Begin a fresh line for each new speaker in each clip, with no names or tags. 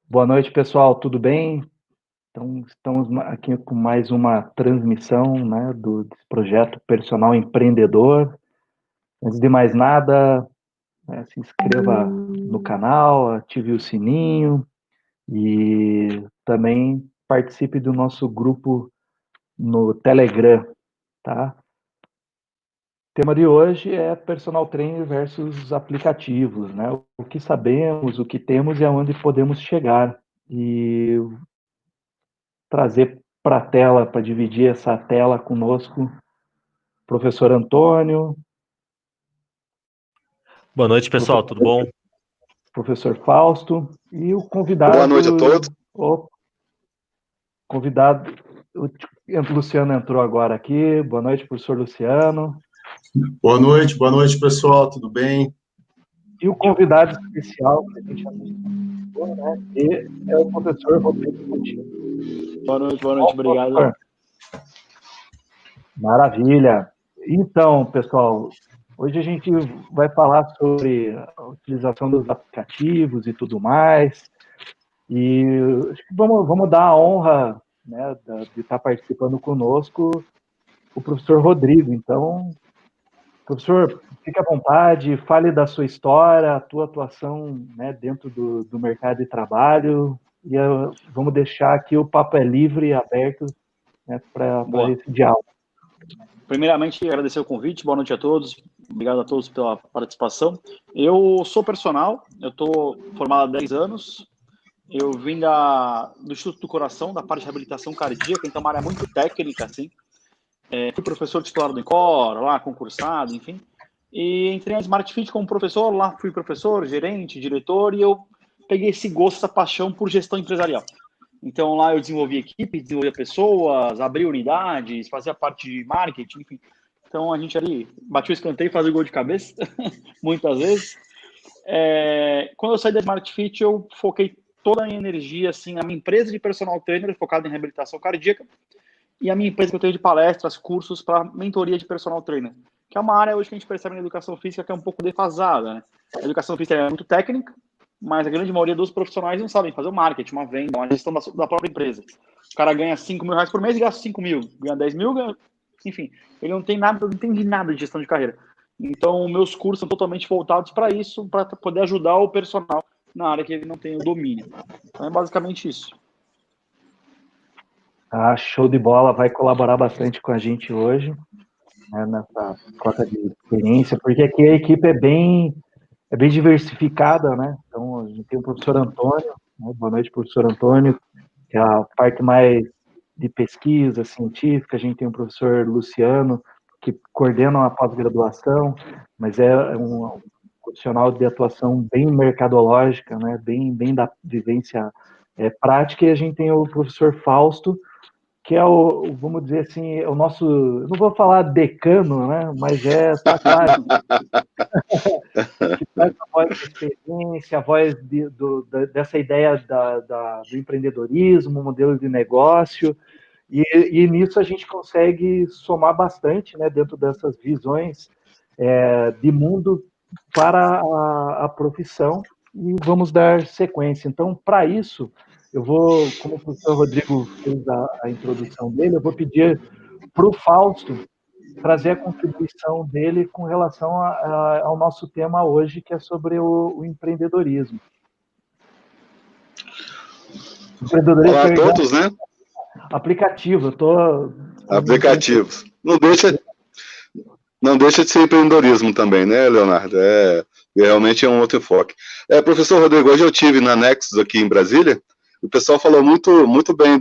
Boa noite, pessoal, tudo bem? Então, estamos aqui com mais uma transmissão, né, do projeto Personal Empreendedor. Antes de mais nada, né, se inscreva no canal, ative o sininho e também participe do nosso grupo no Telegram, tá? O tema de hoje é personal trainer versus aplicativos, né? O que sabemos, o que temos e aonde podemos chegar. E trazer para a tela, para dividir essa tela conosco, professor Antônio.
Boa noite, pessoal, tudo bom?
Professor Fausto e o convidado...
Boa noite a todos.
O convidado, o Luciano entrou agora aqui. Boa noite, professor Luciano.
Boa noite, pessoal, tudo bem?
E o convidado especial que a gente anunciou, né, que é o professor Rodrigo Coutinho.
Boa noite, obrigado.
Professor. Maravilha. Então, pessoal, hoje a gente vai falar sobre a utilização dos aplicativos e tudo mais. E acho que vamos dar a honra, né, de estar participando conosco o professor Rodrigo. Então, professor, fique à vontade, fale da sua história, a tua atuação, né, dentro do mercado de trabalho. E vamos deixar aqui o papo é livre e aberto, né, para esse diálogo.
Primeiramente, agradecer o convite, boa noite a todos, obrigado a todos pela participação. Eu sou personal, eu estou formado há 10 anos, eu vim do Instituto do Coração, da parte de reabilitação cardíaca, então uma área muito técnica, assim. Fui professor titular do INCOR, lá, concursado, enfim. E entrei na Smart Fit como professor, lá fui professor, gerente, diretor, e eu peguei esse gosto, essa paixão por gestão empresarial. Então, lá eu desenvolvi equipe, desenvolvia pessoas, abri unidades, fazia parte de marketing, enfim. Então, a gente ali batia o escanteio e fazia gol de cabeça, muitas vezes. Quando eu saí da Smart Fit, eu foquei toda a minha energia, assim, na minha empresa de personal trainer, focada em reabilitação cardíaca, e a minha empresa que eu tenho de palestras, cursos para mentoria de personal trainer, que é uma área hoje que a gente percebe na educação física que é um pouco defasada, né? A educação física é muito técnica, mas a grande maioria dos profissionais não sabem fazer o marketing, uma venda, uma gestão da própria empresa. O cara ganha 5 mil reais por mês e gasta 5 mil, ganha 10 mil, enfim, ele não tem nada, não entende nada de gestão de carreira. Então, meus cursos são totalmente voltados para isso, para poder ajudar o personal na área que ele não tem o domínio. Então, é basicamente isso.
Show de bola, vai colaborar bastante com a gente hoje, né, nessa troca de experiência, porque aqui a equipe é bem diversificada, né? Então, a gente tem o professor Antônio, né? Boa noite, professor Antônio, que é a parte mais de pesquisa científica. A gente tem o professor Luciano, que coordena a pós-graduação, mas é um profissional de atuação bem mercadológica, né? Bem da vivência prática. E a gente tem o professor Fausto, que é vamos dizer assim, o nosso, não vou falar decano, né, mas tá claro, que traz a voz da experiência, a voz dessa ideia do empreendedorismo, modelo de negócio, e nisso a gente consegue somar bastante, né, dentro dessas visões de mundo para a profissão, e vamos dar sequência. Então, para isso, eu vou, como o professor Rodrigo fez a introdução dele, eu vou pedir para o Fausto trazer a contribuição dele com relação ao nosso tema hoje, que é sobre o empreendedorismo.
Olá a todos, né?
Aplicativo,
Aplicativos. Não deixa de ser empreendedorismo também, né, Leonardo? Realmente é um outro enfoque. Professor Rodrigo, hoje eu estive na Nexus aqui em Brasília, o pessoal falou muito bem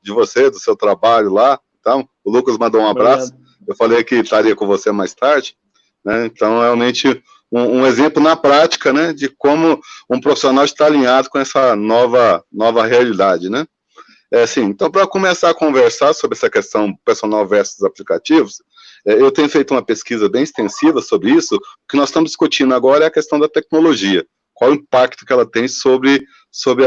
de você, do seu trabalho lá. Então, o Lucas mandou um abraço. Obrigado. Eu falei que estaria com você mais tarde, né? Então, realmente, um exemplo na prática, né, de como um profissional está alinhado com essa nova realidade, né? Então, para começar a conversar sobre essa questão personal versus aplicativos, eu tenho feito uma pesquisa bem extensiva sobre isso. O que nós estamos discutindo agora é a questão da tecnologia. Qual o impacto que ela tem sobre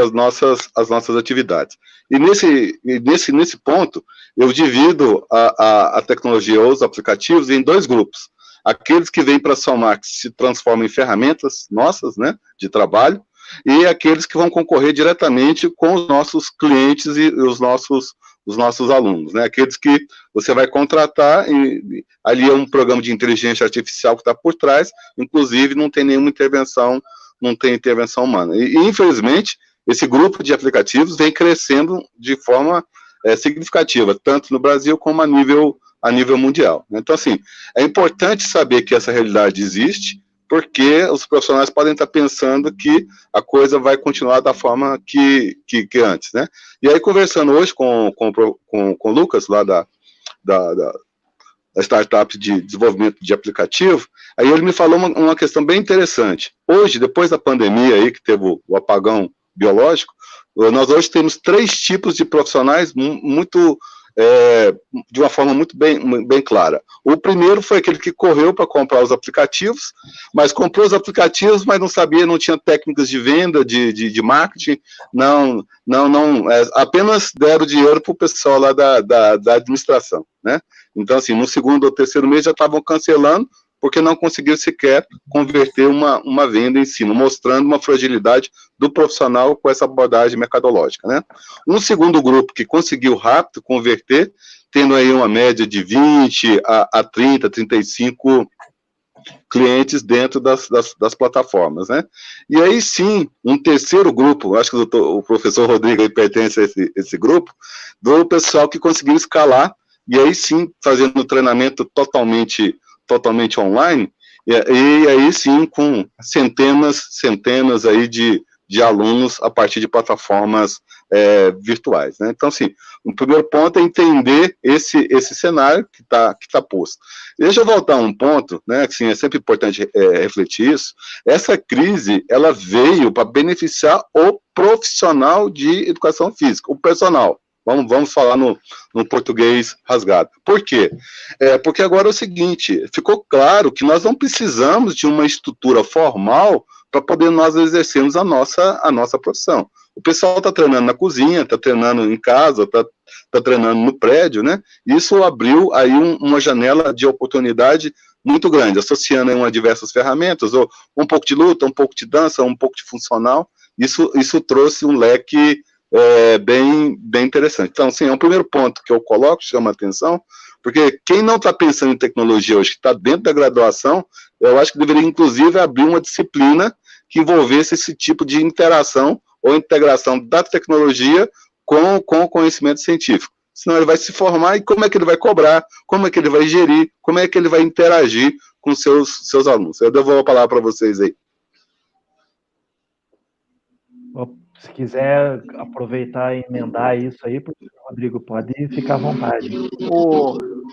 as nossas atividades. E nesse ponto, eu divido a tecnologia ou os aplicativos em dois grupos. Aqueles que vêm para somar, que se transformam em ferramentas nossas, né, de trabalho, e aqueles que vão concorrer diretamente com os nossos clientes e os nossos alunos, né? Aqueles que você vai contratar, e ali é um programa de inteligência artificial que está por trás, inclusive não tem nenhuma intervenção, não tem intervenção humana. E infelizmente, esse grupo de aplicativos vem crescendo de forma significativa, tanto no Brasil como a nível mundial. Então, assim, é importante saber que essa realidade existe, porque os profissionais podem estar pensando que a coisa vai continuar da forma que antes, né? E aí, conversando hoje com o Lucas, lá da startup de desenvolvimento de aplicativo, aí ele me falou uma questão bem interessante. Hoje, depois da pandemia aí, que teve o apagão biológico, nós hoje temos 3 tipos de profissionais muito... de uma forma muito bem clara. O primeiro foi aquele que correu para comprar os aplicativos, mas comprou os aplicativos, mas não sabia, não tinha técnicas de venda, de marketing, apenas deram dinheiro para o pessoal lá da administração, né? Então, assim, no segundo ou terceiro mês já estavam cancelando, porque não conseguiram sequer converter uma venda em si, mostrando uma fragilidade do profissional com essa abordagem mercadológica, né? Um segundo grupo que conseguiu rápido converter, tendo aí uma média de 20 a 30, 35 clientes dentro das plataformas, né? E aí sim, um terceiro grupo, acho que o professor Rodrigo aí pertence a esse grupo, do pessoal que conseguiu escalar, e aí sim, fazendo treinamento totalmente online, e aí sim com centenas aí de alunos a partir de plataformas virtuais, né? Então, assim, o primeiro ponto é entender esse cenário que tá posto. Deixa eu voltar a um ponto, né, que assim, é sempre importante refletir isso. Essa crise, ela veio para beneficiar o profissional de educação física, o personal. Vamos falar no português rasgado. Por quê? Porque agora é o seguinte, ficou claro que nós não precisamos de uma estrutura formal para poder nós exercermos a nossa profissão. O pessoal está treinando na cozinha, está treinando em casa, está treinando no prédio, né? Isso abriu aí uma janela de oportunidade muito grande, associando aí diversas ferramentas, ou um pouco de luta, um pouco de dança, um pouco de funcional. Isso trouxe um leque bem interessante. Então, assim, é um primeiro ponto que eu coloco, chama a atenção, porque quem não está pensando em tecnologia hoje, que está dentro da graduação, eu acho que deveria, inclusive, abrir uma disciplina que envolvesse esse tipo de interação ou integração da tecnologia com o conhecimento científico. Senão ele vai se formar e como é que ele vai cobrar, como é que ele vai gerir, como é que ele vai interagir com seus alunos. Eu devolvo a palavra para vocês aí.
Se quiser aproveitar e emendar isso aí, Rodrigo, pode ficar à vontade.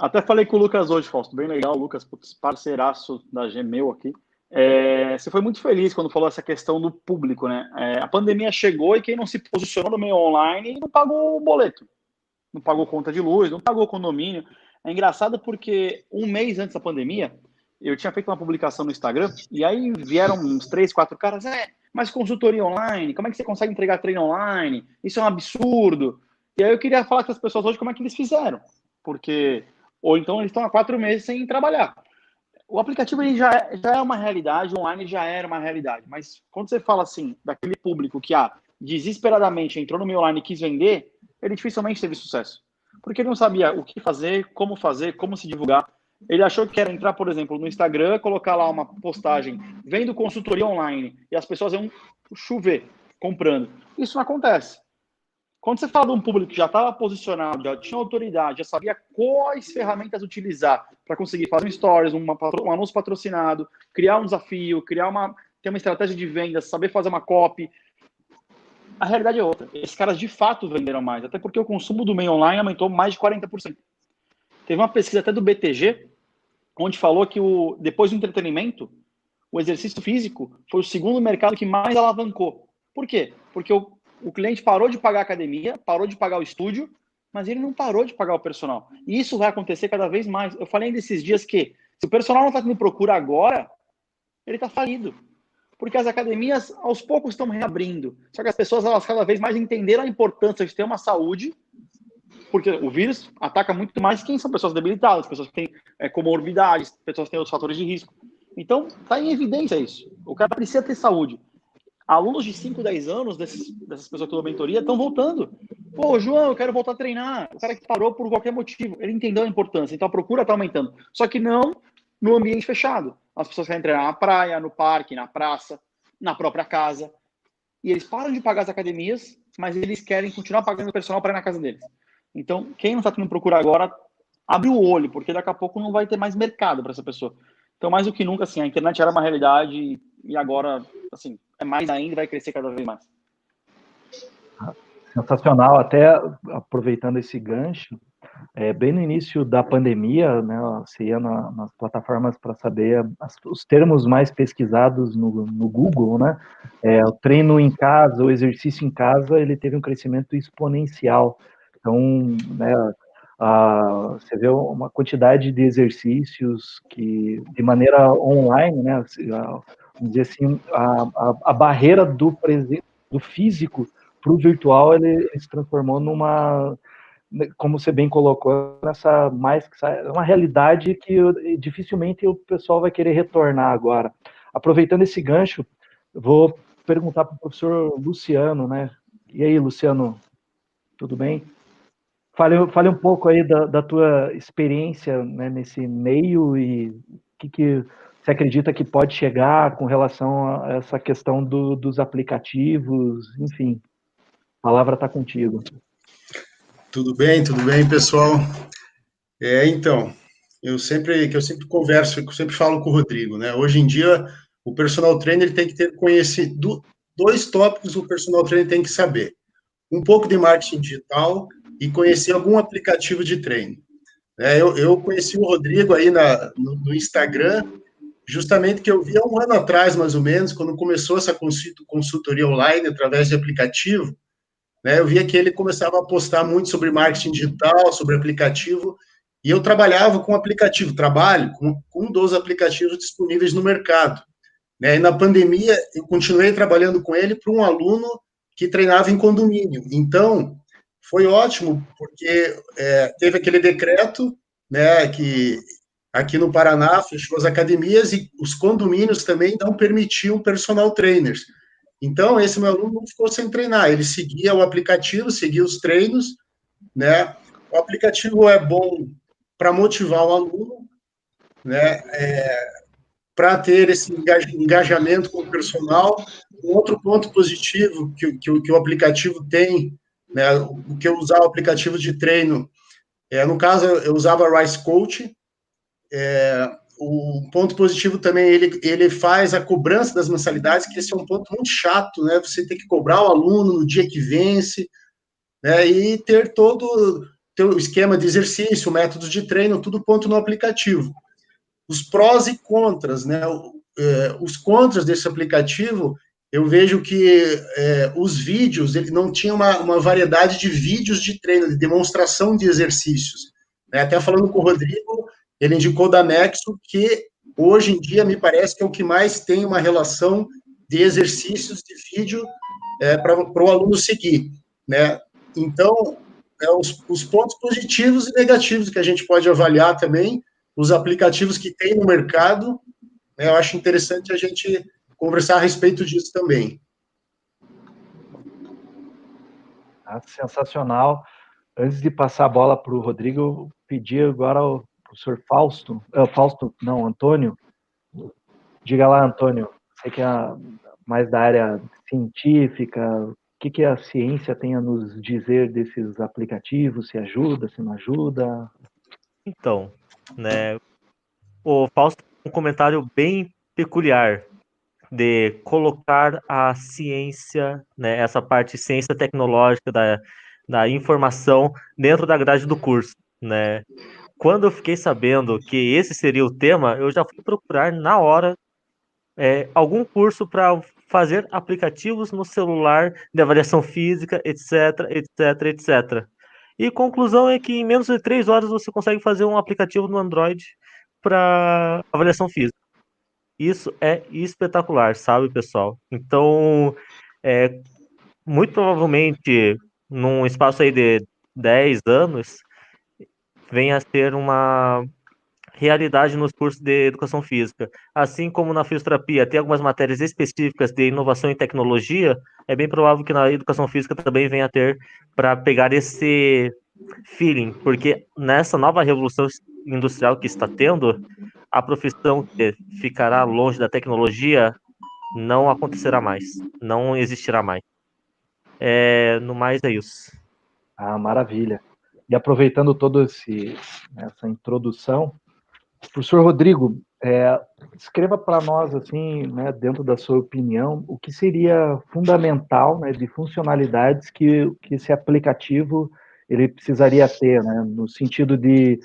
Até falei com o Lucas hoje, Fausto, bem legal, o Lucas, parceiraço da Gmail aqui. Você foi muito feliz quando falou essa questão do público, né? A pandemia chegou e quem não se posicionou no meio online não pagou o boleto, não pagou conta de luz, não pagou condomínio. É engraçado porque um mês antes da pandemia, eu tinha feito uma publicação no Instagram e aí vieram uns 3, 4 caras, mas consultoria online, como é que você consegue entregar treino online? Isso é um absurdo. E aí eu queria falar com as pessoas hoje como é que eles fizeram. Porque, ou então eles estão há 4 meses sem trabalhar. O aplicativo ele já é uma realidade, o online já era uma realidade. Mas quando você fala assim, daquele público que desesperadamente entrou no meu online e quis vender, ele dificilmente teve sucesso. Porque ele não sabia o que fazer, como se divulgar. Ele achou que era entrar, por exemplo, no Instagram, colocar lá uma postagem, vendo consultoria online, e as pessoas iam chover comprando. Isso não acontece. Quando você fala de um público que já estava posicionado, já tinha autoridade, já sabia quais ferramentas utilizar para conseguir fazer um stories, um anúncio patrocinado, criar um desafio, ter uma estratégia de vendas, saber fazer uma copy, a realidade é outra. Esses caras de fato venderam mais, até porque o consumo do meio online aumentou mais de 40%. Teve uma pesquisa até do BTG, onde falou que depois do entretenimento, o exercício físico foi o segundo mercado que mais alavancou. Por quê? Porque o cliente parou de pagar a academia, parou de pagar o estúdio, mas ele não parou de pagar o personal. E isso vai acontecer cada vez mais. Eu falei ainda esses dias que, se o personal não está tendo procura agora, ele está falido. Porque as academias, aos poucos, estão reabrindo. Só que as pessoas, elas cada vez mais entenderam a importância de ter uma saúde, porque o vírus ataca muito mais quem são pessoas debilitadas, pessoas que têm comorbidades, pessoas que têm outros fatores de risco. Então, está em evidência isso. O cara precisa ter saúde. Alunos de 5, 10 anos, dessas pessoas que eu dou mentoria, estão voltando. Pô, João, eu quero voltar a treinar. O cara que parou por qualquer motivo, ele entendeu a importância, então a procura está aumentando. Só que não no ambiente fechado. As pessoas querem treinar na praia, no parque, na praça, na própria casa. E eles param de pagar as academias, mas eles querem continuar pagando o personal para ir na casa deles. Então, quem não está tendo procura agora, abre o olho, porque daqui a pouco não vai ter mais mercado para essa pessoa. Então, mais do que nunca, assim, a internet era uma realidade e agora, assim, é mais ainda e vai crescer cada vez mais.
Sensacional. Até aproveitando esse gancho, bem no início da pandemia, né, você ia nas plataformas para saber os termos mais pesquisados no Google, né? O treino em casa, o exercício em casa, ele teve um crescimento exponencial. Então, né, você vê uma quantidade de exercícios que, de maneira online, né, vamos dizer assim, a barreira do físico para o virtual, ele se transformou numa, como você bem colocou, nessa uma realidade que dificilmente o pessoal vai querer retornar agora. Aproveitando esse gancho, vou perguntar para o professor Luciano, né? E aí, Luciano, tudo bem? Fale um pouco aí da tua experiência, né, nesse meio e o que você acredita que pode chegar com relação a essa questão dos aplicativos, enfim. A palavra está contigo.
Tudo bem, pessoal? Então, eu sempre converso, eu sempre falo com o Rodrigo, né? Hoje em dia, o personal trainer ele tem que ter conhecido dois tópicos o personal trainer tem que saber. Um pouco de marketing digital e conhecer algum aplicativo de treino. Eu conheci o Rodrigo aí no Instagram, justamente que eu vi há um ano atrás, mais ou menos, quando começou essa consultoria online através de aplicativo, né? Eu via que ele começava a postar muito sobre marketing digital, sobre aplicativo, e eu trabalhava com aplicativo, trabalho com um dos aplicativos disponíveis no mercado, né? E na pandemia, eu continuei trabalhando com ele para um aluno que treinava em condomínio. Então, foi ótimo, porque teve aquele decreto, né, que aqui no Paraná fechou as academias e os condomínios também não permitiam personal trainers. Então, esse meu aluno não ficou sem treinar, ele seguia o aplicativo, seguia os treinos, né? O aplicativo é bom para motivar o aluno, né? Para ter esse engajamento com o personal. Um outro ponto positivo que o aplicativo tem, né? O que eu usava o aplicativo de treino, no caso, eu usava a Rise Coach. O ponto positivo também, ele faz a cobrança das mensalidades, que esse é um ponto muito chato, né? Você tem que cobrar o aluno no dia que vence, né? E ter todo o esquema de exercício, métodos de treino, tudo ponto no aplicativo. Os prós e contras, né? Os contras desse aplicativo, eu vejo que os vídeos, ele não tinha uma variedade de vídeos de treino, de demonstração de exercícios. Né? Até falando com o Rodrigo, ele indicou da Nexo, que hoje em dia me parece que é o que mais tem uma relação de exercícios de vídeo para o aluno seguir. Né? Então, os pontos positivos e negativos que a gente pode avaliar também, os aplicativos que tem no mercado, né? Eu acho interessante a gente conversar a respeito disso também.
Sensacional. Antes de passar a bola para o Rodrigo, eu pedi agora ao professor Antônio. Diga lá, Antônio, você que é mais da área científica, o que a ciência tem a nos dizer desses aplicativos, se ajuda, se não ajuda?
Então, né, o Fausto tem um comentário bem peculiar de colocar a ciência, né, essa parte ciência tecnológica da informação dentro da grade do curso, né? Quando eu fiquei sabendo que esse seria o tema, eu já fui procurar na hora algum curso para fazer aplicativos no celular de avaliação física, etc, etc, etc. E conclusão é que em menos de 3 horas você consegue fazer um aplicativo no Android para avaliação física. Isso é espetacular, sabe, pessoal? Então, muito provavelmente, num espaço aí de 10 anos, venha a ser uma realidade nos cursos de educação física. Assim como na fisioterapia tem algumas matérias específicas de inovação e tecnologia, é bem provável que na educação física também venha a ter para pegar esse feeling, porque nessa nova revolução industrial que está tendo, a profissão que ficará longe da tecnologia não acontecerá mais, não existirá mais. No mais é isso.
Ah, maravilha. E aproveitando toda essa introdução, professor Rodrigo, escreva para nós, assim, né, dentro da sua opinião, o que seria fundamental, né, de funcionalidades que esse aplicativo ele precisaria ter, né, no sentido de,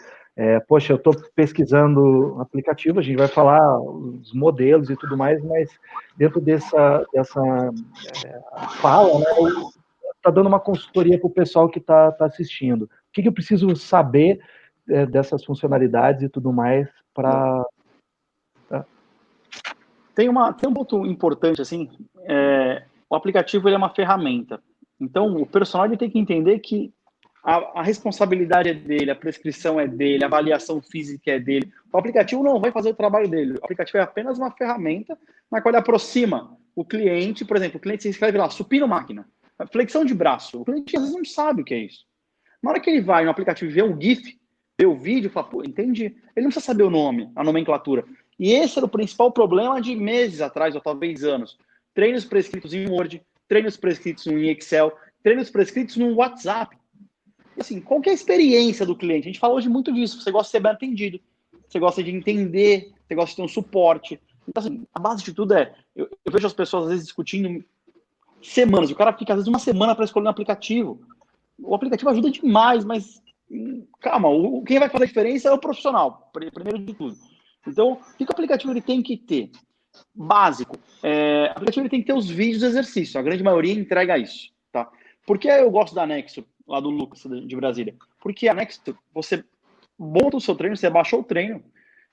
poxa, eu estou pesquisando aplicativo, a gente vai falar os modelos e tudo mais, mas dentro dessa fala, né, está dando uma consultoria para o pessoal que está assistindo. O que eu preciso saber dessas funcionalidades e tudo mais para...
Tem um ponto importante, assim, o aplicativo ele é uma ferramenta. Então, o personal ele tem que entender que a responsabilidade é dele, a prescrição é dele, a avaliação física é dele. O aplicativo não vai fazer o trabalho dele. O aplicativo é apenas uma ferramenta na qual ele aproxima o cliente. Por exemplo, o cliente se escreve lá, supino máquina, flexão de braço. O cliente às vezes não sabe o que é isso. Na hora que ele vai no aplicativo e vê um GIF, vê o vídeo, fala, pô, entendi. Ele não precisa saber o nome, a nomenclatura. E esse era o principal problema de meses atrás, ou talvez anos. Treinos prescritos em Word, treinos prescritos em Excel, treinos prescritos no WhatsApp. Assim, qual que é a experiência do cliente? A gente fala hoje muito disso. Você gosta de ser bem atendido, você gosta de entender, você gosta de ter um suporte. Então, assim, a base de tudo eu vejo as pessoas às vezes discutindo semanas. O cara fica às vezes uma semana para escolher um aplicativo. O aplicativo ajuda demais, mas calma, quem vai fazer a diferença é o profissional, primeiro de tudo. Então, o que o aplicativo ele tem que ter? Básico. O aplicativo ele tem que ter os vídeos de exercício. A grande maioria entrega isso. Tá? Por que eu gosto da Nexo, lá do Lucas, de Brasília? Porque a Nexo, você monta o seu treino, você baixou o treino,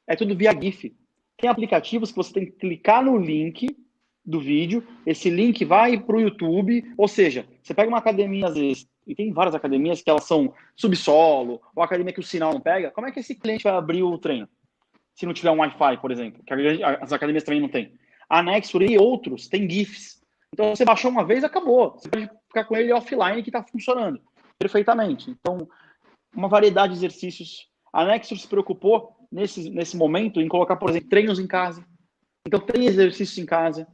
é tudo via GIF. Tem aplicativos que você tem que clicar no link do vídeo, esse link vai para o YouTube, ou seja, você pega uma academia, às vezes, e tem várias academias que elas são subsolo, ou academia que o sinal não pega, como é que esse cliente vai abrir o treino? Se não tiver um Wi-Fi, por exemplo, que as academias também não têm. A Nexo e outros têm GIFs. Então, você baixou uma vez, acabou. Você pode ficar com ele offline que está funcionando perfeitamente. Então, uma variedade de exercícios. A Nexo se preocupou, nesse momento, em colocar, por exemplo, treinos em casa. Então, tem exercícios em casa.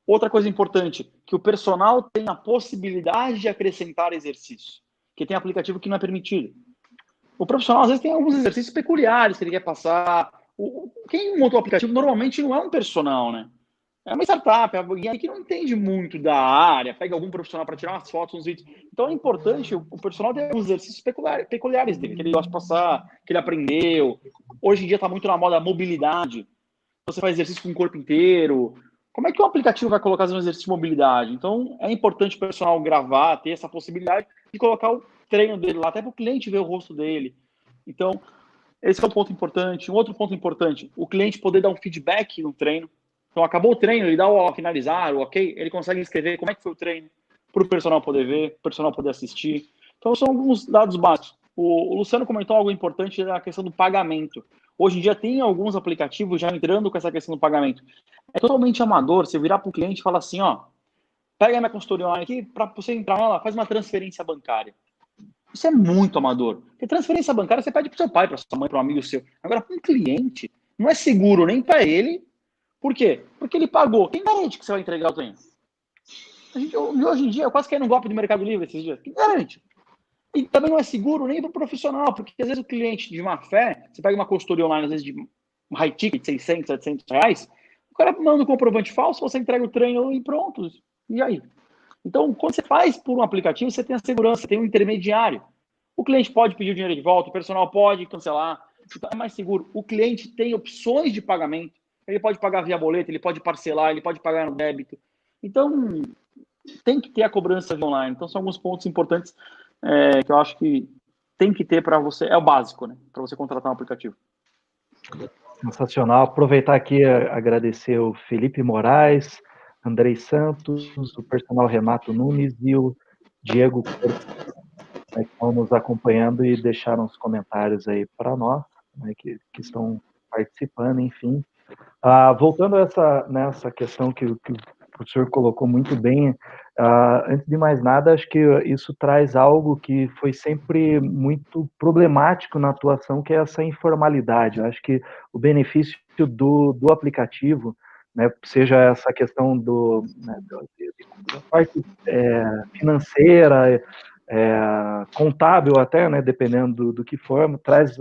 Outra coisa importante, que o personal tem a possibilidade de acrescentar exercícios, que tem aplicativo que não é permitido. O profissional, às vezes, tem alguns exercícios peculiares que ele quer passar. Quem montou o aplicativo normalmente não é um personal, né? É uma startup, é alguém que não entende muito da área, pega algum profissional para tirar umas fotos, uns vídeos. Então é importante o personal ter alguns exercícios peculiares dele, que ele gosta de passar, que ele aprendeu. Hoje em dia está muito na moda a mobilidade. Você faz exercício com o corpo inteiro. Como é que o aplicativo vai colocar um exercício de mobilidade? Então, é importante o personal gravar, ter essa possibilidade de colocar o treino dele lá, até para o cliente ver o rosto dele. Então, esse é um ponto importante. Um outro ponto importante, o cliente poder dar um feedback no treino. Então, acabou o treino, ele dá o finalizar, o ok, ele consegue escrever como é que foi o treino, para o personal poder ver, o personal poder assistir. Então, são alguns dados básicos. O Luciano comentou algo importante da questão do pagamento. Hoje em dia tem alguns aplicativos já entrando com essa questão do pagamento. É totalmente amador você virar para o cliente e falar assim, ó, pega a minha consultoria online aqui, para você entrar nela, faz uma transferência bancária. Isso é muito amador. Porque transferência bancária você pede para o seu pai, para sua mãe, para um amigo seu. Agora, para um cliente, não é seguro nem para ele. Por quê? Porque ele pagou. Quem garante que você vai entregar o treino? Hoje em dia, eu quase caí num golpe do Mercado Livre esses dias. Quem garante? E também não é seguro nem para o profissional, porque às vezes o cliente de má fé, você pega uma consultoria online, às vezes de high ticket, 600, 700 reais, o cara manda um comprovante falso, você entrega o treino e pronto. E aí? Então, quando você faz por um aplicativo, você tem a segurança, tem um intermediário. O cliente pode pedir o dinheiro de volta, o personal pode cancelar, então é mais seguro. O cliente tem opções de pagamento, ele pode pagar via boleto, ele pode parcelar, ele pode pagar no débito. Então, tem que ter a cobrança online. Então, são alguns pontos importantes que eu acho que tem que ter para você, é o básico, né? Para você contratar um aplicativo.
Sensacional. Aproveitar aqui e agradecer o Felipe Moraes, Andrei Santos, o personal Renato Nunes e o Diego Cortes, né, que estão nos acompanhando e deixaram os comentários aí para nós, né, que estão participando, enfim. Voltando nessa questão que o professor colocou muito bem, antes de mais nada, acho que isso traz algo que foi sempre muito problemático na atuação, que é essa informalidade. Eu acho que o benefício do aplicativo, né, seja essa questão da parte financeira, contábil até, né, dependendo do que for, traz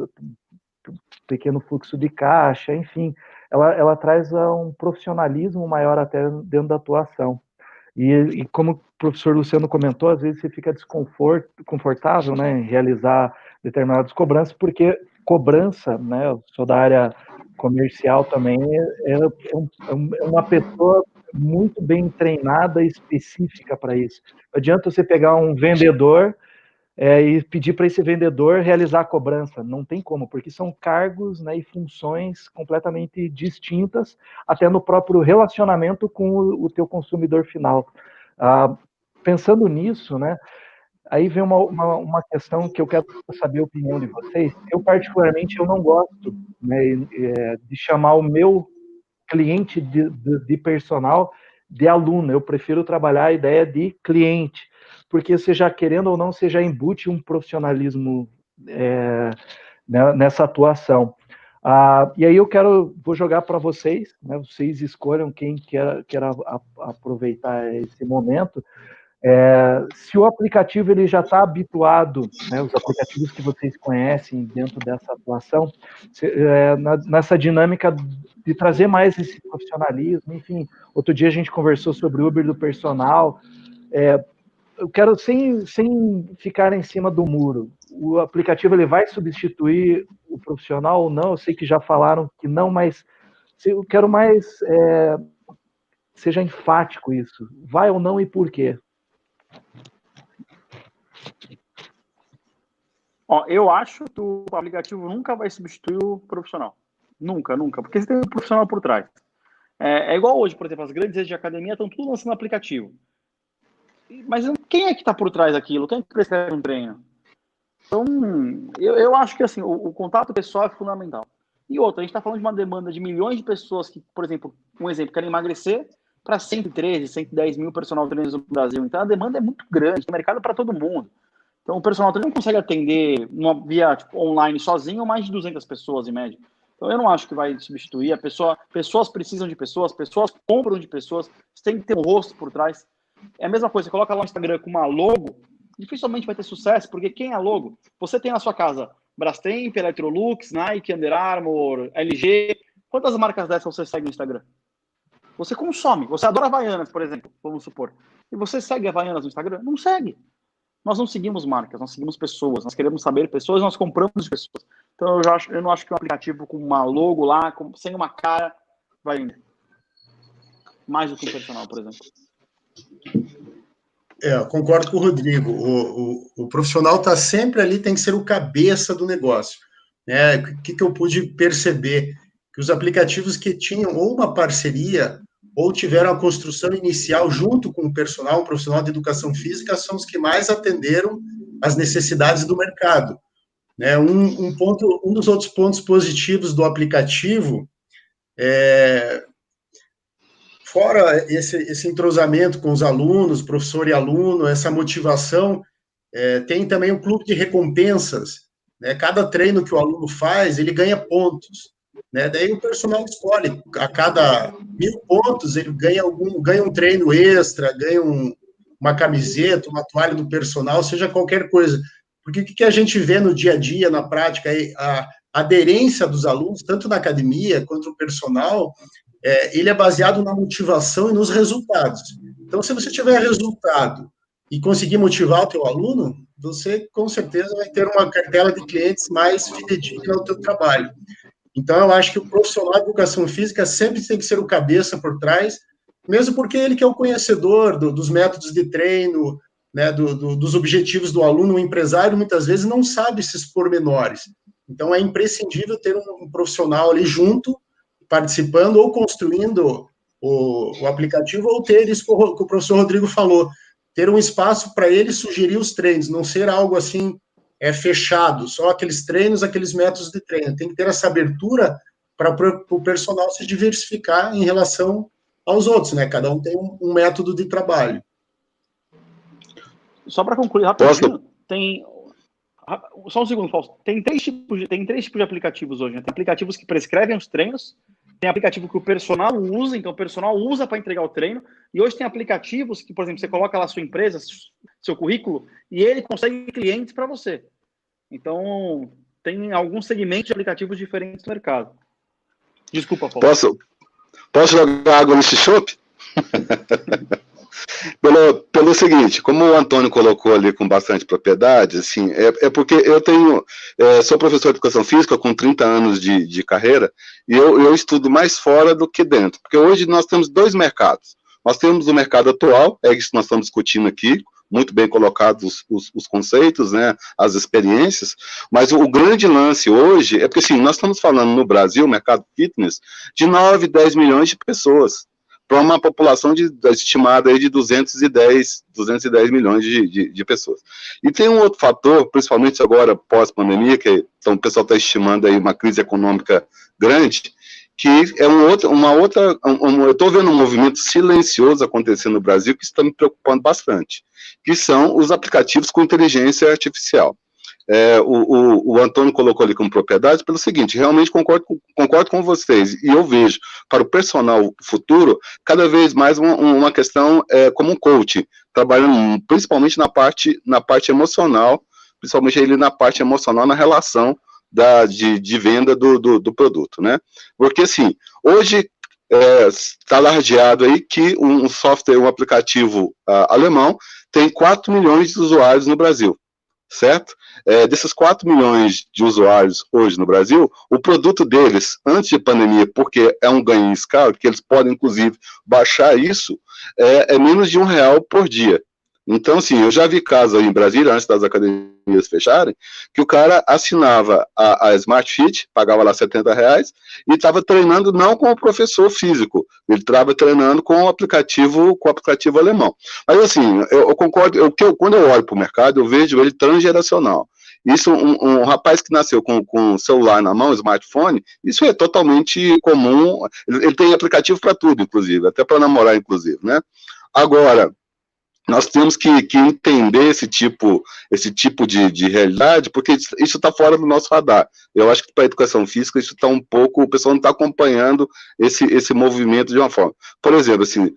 pequeno fluxo de caixa, enfim, ela traz um profissionalismo maior até dentro da atuação. E como o professor Luciano comentou, às vezes você fica confortável, né, em realizar determinadas cobranças, porque cobrança, né, eu sou da área comercial também, é uma pessoa muito bem treinada e específica para isso. Não adianta você pegar um vendedor e pedir para esse vendedor realizar a cobrança. Não tem como, porque são cargos, né, e funções completamente distintas, até no próprio relacionamento com o teu consumidor final. Pensando nisso, né, aí vem uma questão que eu quero saber a opinião de vocês. Eu, particularmente, eu não gosto, né, de chamar o meu cliente de personal de aluno. Eu prefiro trabalhar a ideia de cliente, porque você já, querendo ou não, você já embute um profissionalismo nessa atuação. E aí vou jogar para vocês, né, vocês escolham quem quer aproveitar esse momento. Se o aplicativo ele já está habituado, né, os aplicativos que vocês conhecem dentro dessa atuação, nessa dinâmica de trazer mais esse profissionalismo, enfim, outro dia a gente conversou sobre o Uber do personal, eu quero, sem ficar em cima do muro, o aplicativo ele vai substituir o profissional ou não? Eu sei que já falaram que não, mas eu quero mais, seja enfático isso, vai ou não e por quê?
Eu acho que o aplicativo nunca vai substituir o profissional. Nunca, nunca. Porque você tem um profissional por trás. É igual hoje, por exemplo, as grandes redes de academia estão tudo lançando aplicativo. Mas quem é que está por trás daquilo? Quem é que prescreve um treino? Então, eu acho que assim, o contato pessoal é fundamental. E outra, a gente está falando de uma demanda de milhões de pessoas que, por exemplo, querem emagrecer para 113, 110 mil personal trainers no Brasil. Então, a demanda é muito grande, tem mercado para todo mundo. Então, o personal trainer não consegue atender via online sozinho mais de 200 pessoas, em média. Então, eu não acho que vai substituir. Pessoas precisam de pessoas compram de pessoas, você tem que ter um rosto por trás. É a mesma coisa, você coloca lá no Instagram com uma logo, dificilmente vai ter sucesso, porque quem é a logo? Você tem na sua casa Brastemp, Electrolux, Nike, Under Armour, LG. Quantas marcas dessas você segue no Instagram? Você consome, você adora Havaianas, por exemplo, vamos supor. E você segue Havaianas no Instagram? Não segue. Nós não seguimos marcas, nós seguimos pessoas, nós queremos saber pessoas, nós compramos de pessoas. Então eu não acho que um aplicativo com uma logo lá, sem uma cara, vai vender. Mais do que um personal, por exemplo.
Eu concordo com o Rodrigo. O profissional está sempre ali, tem que ser o cabeça do negócio. Né? O que eu pude perceber? Que os aplicativos que tinham ou uma parceria ou tiveram a construção inicial junto com o personal, um profissional de educação física, são os que mais atenderam às necessidades do mercado. Né? Um dos outros pontos positivos do aplicativo fora esse entrosamento com os alunos, professor e aluno, essa motivação, tem também o clube de recompensas. Né? Cada treino que o aluno faz, ele ganha pontos. Né? Daí o personal escolhe, a cada 1000 pontos, ele ganha um treino extra, ganha uma camiseta, uma toalha do personal, seja qualquer coisa. Porque o que a gente vê no dia a dia, na prática, a aderência dos alunos, tanto na academia quanto no personal, ele é baseado na motivação e nos resultados. Então, se você tiver resultado e conseguir motivar o teu aluno, você, com certeza, vai ter uma cartela de clientes mais fidedigna ao teu trabalho. Então, eu acho que o profissional de educação física sempre tem que ser o cabeça por trás, mesmo porque ele que é o conhecedor dos métodos de treino, né, dos objetivos do aluno. O empresário, muitas vezes, não sabe esses pormenores. Então, é imprescindível ter um profissional ali junto, participando ou construindo o aplicativo, ou ter isso que o professor Rodrigo falou, ter um espaço para ele sugerir os treinos, não ser algo assim fechado, só aqueles treinos, aqueles métodos de treino. Tem que ter essa abertura para o personal se diversificar em relação aos outros, né? Cada um tem um método de trabalho.
Só para concluir rapidinho, só um segundo, Fausto. Tem três tipos de aplicativos hoje, né? Tem aplicativos que prescrevem os treinos, tem aplicativo que o personal usa, então o personal usa para entregar o treino, e hoje tem aplicativos que, por exemplo, você coloca lá a sua empresa, seu currículo, e ele consegue clientes para você. Então, tem alguns segmentos de aplicativos diferentes no mercado. Desculpa, Fausto.
Posso jogar água nesse chopp? Pelo seguinte, como o Antônio colocou ali com bastante propriedade, assim, é porque eu sou professor de educação física com 30 anos de carreira, e eu estudo mais fora do que dentro, porque hoje nós temos dois mercados. Nós temos o mercado atual, é isso que nós estamos discutindo aqui, muito bem colocados os conceitos, né, as experiências, mas o grande lance hoje é porque, assim, nós estamos falando no Brasil, mercado fitness, de 9, 10 milhões de pessoas, para uma população estimada aí de 210 milhões de pessoas. E tem um outro fator, principalmente agora pós-pandemia, que então, o pessoal está estimando aí uma crise econômica grande, que é eu estou vendo um movimento silencioso acontecendo no Brasil que está me preocupando bastante, que são os aplicativos com inteligência artificial. O Antônio colocou ali como propriedade pelo seguinte, realmente concordo com vocês, e eu vejo para o personal futuro, cada vez mais uma questão como um coach, trabalhando principalmente na parte emocional, principalmente ele na parte emocional, na relação de venda do produto, né? Porque, assim, hoje está alardeado aí que um software, um aplicativo alemão tem 4 milhões de usuários no Brasil, certo? Desses 4 milhões de usuários hoje no Brasil, o produto deles, antes de pandemia, porque é um ganho em escala, que eles podem, inclusive, baixar isso, é menos de R$1 por dia. Então, assim, eu já vi casos aí em Brasília, antes das academias fecharem, que o cara assinava a Smart Fit, pagava lá R$70, e estava treinando não com o professor físico, ele estava treinando com o aplicativo alemão. Mas, assim, eu concordo, quando eu olho para o mercado, eu vejo ele transgeracional. Isso, um rapaz que nasceu com o celular na mão, smartphone, isso é totalmente comum, ele tem aplicativo para tudo, inclusive, até para namorar, inclusive, né? Agora, nós temos que entender esse tipo de realidade, porque isso está fora do nosso radar. Eu acho que para a educação física isso está um pouco, o pessoal não está acompanhando esse movimento de uma forma. Por exemplo, assim,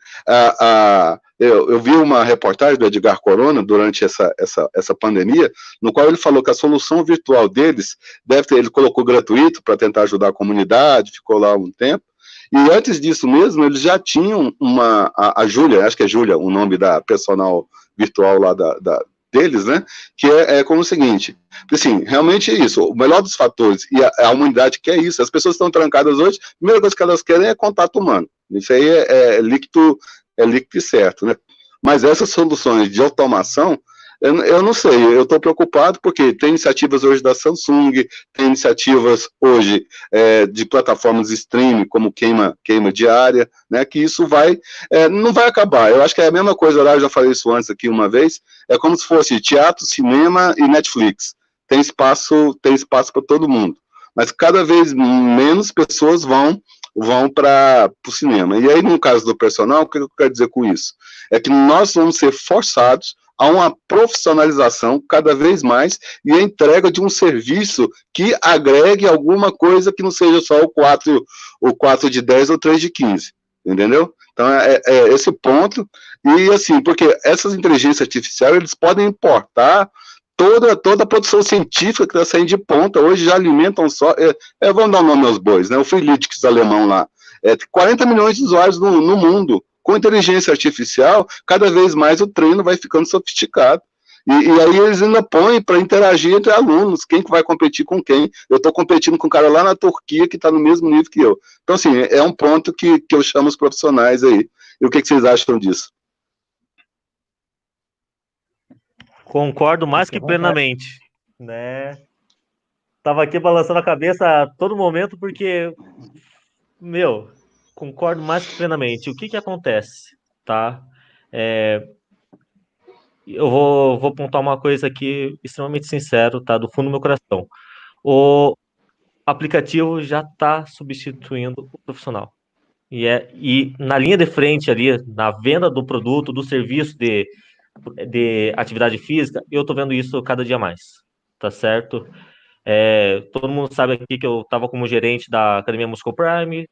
eu vi uma reportagem do Edgar Corona durante essa pandemia, no qual ele falou que a solução virtual deles ele colocou gratuito para tentar ajudar a comunidade, ficou lá um tempo. E antes disso mesmo, eles já tinham a Júlia, acho que é Júlia, o nome da personal virtual lá deles, né? Que é como o seguinte, assim, realmente é isso, o melhor dos fatores, e a humanidade quer isso, as pessoas estão trancadas hoje, a primeira coisa que elas querem é contato humano, isso aí é líquido e certo, né? Mas essas soluções de automação, eu não sei, eu estou preocupado porque tem iniciativas hoje da Samsung, tem iniciativas hoje de plataformas de streaming, como queima diária, né, que isso não vai acabar. Eu acho que é a mesma coisa, eu já falei isso antes aqui uma vez, é como se fosse teatro, cinema e Netflix. Tem espaço para todo mundo. Mas cada vez menos pessoas vão para o cinema. E aí, no caso do personal, o que eu quero dizer com isso? É que nós vamos ser forçados a uma profissionalização cada vez mais e a entrega de um serviço que agregue alguma coisa que não seja só o 4 de 10 ou 3 de 15, entendeu? Então, é esse ponto, e assim, porque essas inteligências artificiais, eles podem importar toda a produção científica que está saindo de ponta, hoje já alimentam só, vamos dar o nome aos bois, né, o Freeletics alemão lá, 40 milhões de usuários no mundo. Com inteligência artificial, cada vez mais o treino vai ficando sofisticado. E aí eles ainda põem para interagir entre alunos, quem que vai competir com quem. Eu estou competindo com um cara lá na Turquia que está no mesmo nível que eu. Então, assim, é um ponto que eu chamo os profissionais aí. E o que vocês acham disso?
Concordo mais que plenamente, né? Tava aqui balançando a cabeça a todo momento porque, concordo mais que plenamente. O que acontece, tá? Eu vou pontuar uma coisa aqui extremamente sincero, tá? Do fundo do meu coração. aplicativo já está substituindo o profissional. E na linha de frente ali, na venda do produto, do serviço de atividade física, eu estou vendo isso cada dia mais, tá certo? Todo mundo sabe aqui que eu estava como gerente da Academia Muscle Prime,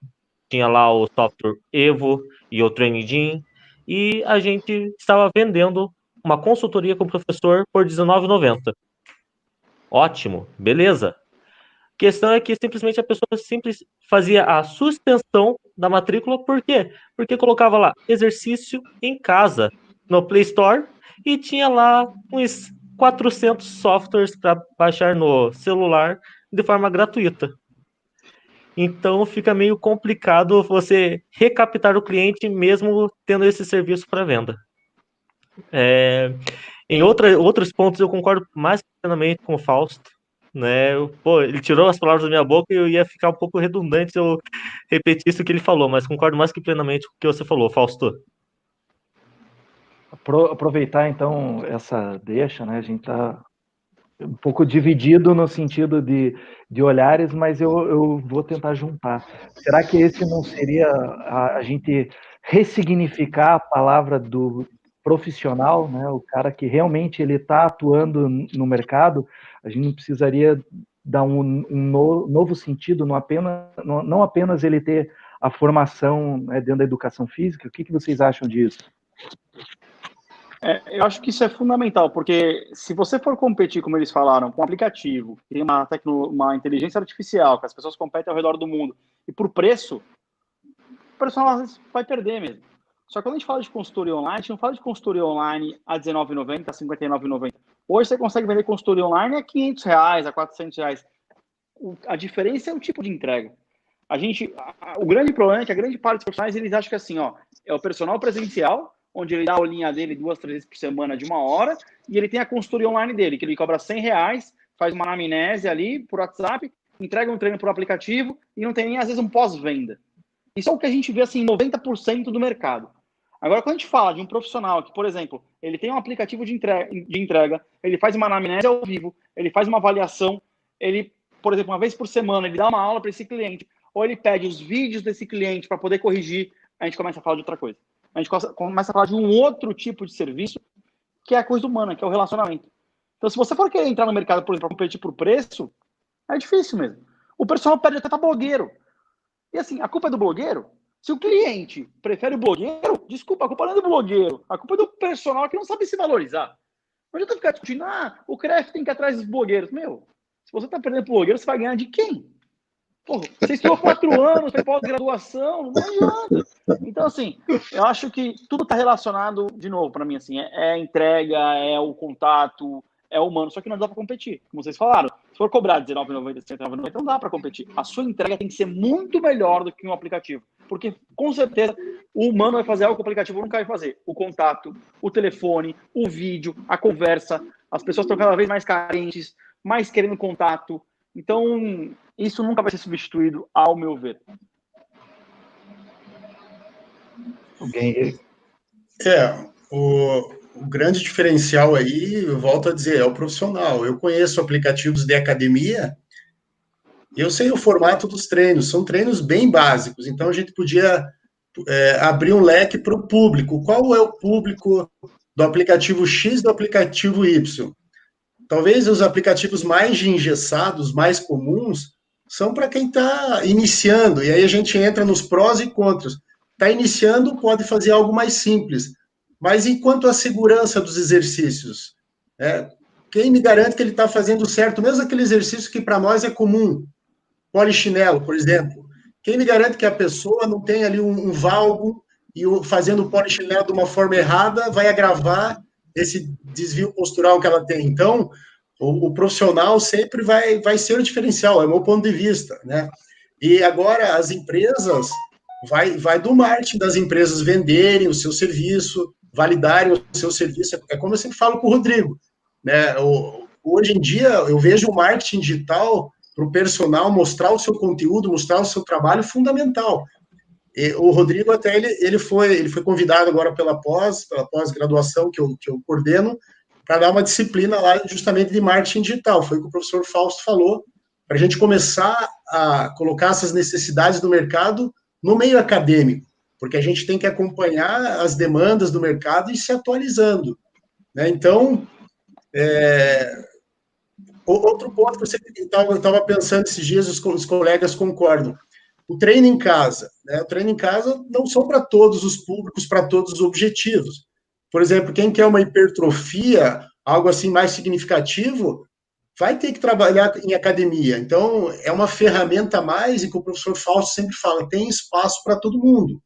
tinha lá o software Evo e o Training Gym, e a gente estava vendendo uma consultoria com o professor por R$19,90. Ótimo, beleza. A questão é que simplesmente a pessoa fazia a suspensão da matrícula, por quê? Porque colocava lá exercício em casa no Play Store e tinha lá uns 400 softwares para baixar no celular de forma gratuita. Então fica meio complicado você recaptar o cliente mesmo tendo esse serviço para venda. Em outros pontos eu concordo mais plenamente com o Fausto, né? Ele tirou as palavras da minha boca e eu ia ficar um pouco redundante se eu repetisse o que ele falou, mas concordo mais que plenamente com o que você falou, Fausto.
Aproveitar então essa deixa, né? A gente está um pouco dividido no sentido de olhares, mas eu vou tentar juntar. Será que esse não seria a gente ressignificar a palavra do profissional, né? O cara que realmente ele está atuando no mercado? A gente não precisaria dar um novo sentido, não apenas ele ter a formação, né, dentro da educação física. O que vocês acham disso?
Eu acho que isso é fundamental, porque se você for competir, como eles falaram, com um aplicativo, que tem uma inteligência artificial, que as pessoas competem ao redor do mundo, e por preço, o personal às vezes vai perder mesmo. Só que quando a gente fala de consultoria online, a gente não fala de consultoria online a R$19,90, a R$59,90. Hoje você consegue vender consultoria online a R$500, a R$400. A diferença é o tipo de entrega. O grande problema é que a grande parte dos profissionais, eles acham que assim, é o personal presencial, onde ele dá a aulinha dele 2, 3 vezes por semana de 1 hora, e ele tem a consultoria online dele, que ele cobra R$100, faz uma anamnese ali por WhatsApp, entrega um treino por aplicativo e não tem nem, às vezes, um pós-venda. Isso é o que a gente vê, assim, 90% do mercado. Agora, quando a gente fala de um profissional que, por exemplo, ele tem um aplicativo de entrega, ele faz uma anamnese ao vivo, ele faz uma avaliação, ele, por exemplo, uma vez por semana, ele dá uma aula para esse cliente, ou ele pede os vídeos desse cliente para poder corrigir, a gente começa a falar de outra coisa. A gente começa a falar de um outro tipo de serviço, que é a coisa humana, que é o relacionamento. Então, se você for querer entrar no mercado, por exemplo, para competir por preço, é difícil mesmo. O personal perde até para blogueiro. E assim, a culpa é do blogueiro? Se o cliente prefere o blogueiro, desculpa, a culpa não é do blogueiro. A culpa é do personal que não sabe se valorizar. Não adianta ficar discutindo, o CREF tem que ir atrás dos blogueiros. Meu, se você está perdendo pro blogueiro, você vai ganhar de quem? Porra, você estudou 4 anos, fez pós-graduação, não adianta. Então, assim, eu acho que tudo está relacionado, de novo, para mim, assim, é a entrega, é o contato, é o humano, só que não dá para competir. Como vocês falaram, se for cobrar R$19,90, R$79,90, não dá para competir. A sua entrega tem que ser muito melhor do que um aplicativo, porque, com certeza, o humano vai fazer algo que o aplicativo nunca vai fazer. O contato, o telefone, o vídeo, a conversa, as pessoas estão cada vez mais carentes, mais querendo contato. Então, isso nunca vai ser substituído, ao meu ver.
O grande diferencial aí, eu volto a dizer, é o profissional. Eu conheço aplicativos de academia, eu sei o formato dos treinos, são treinos bem básicos, então a gente podia abrir um leque para o público. Qual é o público do aplicativo X e do aplicativo Y? Talvez os aplicativos mais engessados, mais comuns, são para quem está iniciando, e aí a gente entra nos prós e contras. Está iniciando, pode fazer algo mais simples, mas enquanto a segurança dos exercícios, quem me garante que ele está fazendo certo, mesmo aquele exercício que para nós é comum, polichinelo, por exemplo, quem me garante que a pessoa não tem ali um valgo e fazendo o polichinelo de uma forma errada vai agravar esse desvio postural que ela tem. Então, o profissional sempre vai ser o diferencial, é o meu ponto de vista, né? E agora as empresas, vai do marketing das empresas venderem o seu serviço, validarem o seu serviço, é como eu sempre falo com o Rodrigo, né? Hoje em dia, eu vejo o marketing digital para o personal mostrar o seu conteúdo, mostrar o seu trabalho fundamental. E o Rodrigo até ele foi convidado agora pela pós-graduação que eu coordeno para dar uma disciplina lá justamente de marketing digital. Foi o que o professor Fausto falou, para a gente começar a colocar essas necessidades do mercado no meio acadêmico, porque a gente tem que acompanhar as demandas do mercado e se atualizando, né? Então, outro ponto que eu estava pensando esses dias, os colegas concordam, o treino em casa, né? O treino em casa não são para todos os públicos, para todos os objetivos. Por exemplo, quem quer uma hipertrofia, algo assim mais significativo, vai ter que trabalhar em academia. Então, é uma ferramenta a mais, e que o professor Fausto sempre fala, tem espaço para todo mundo,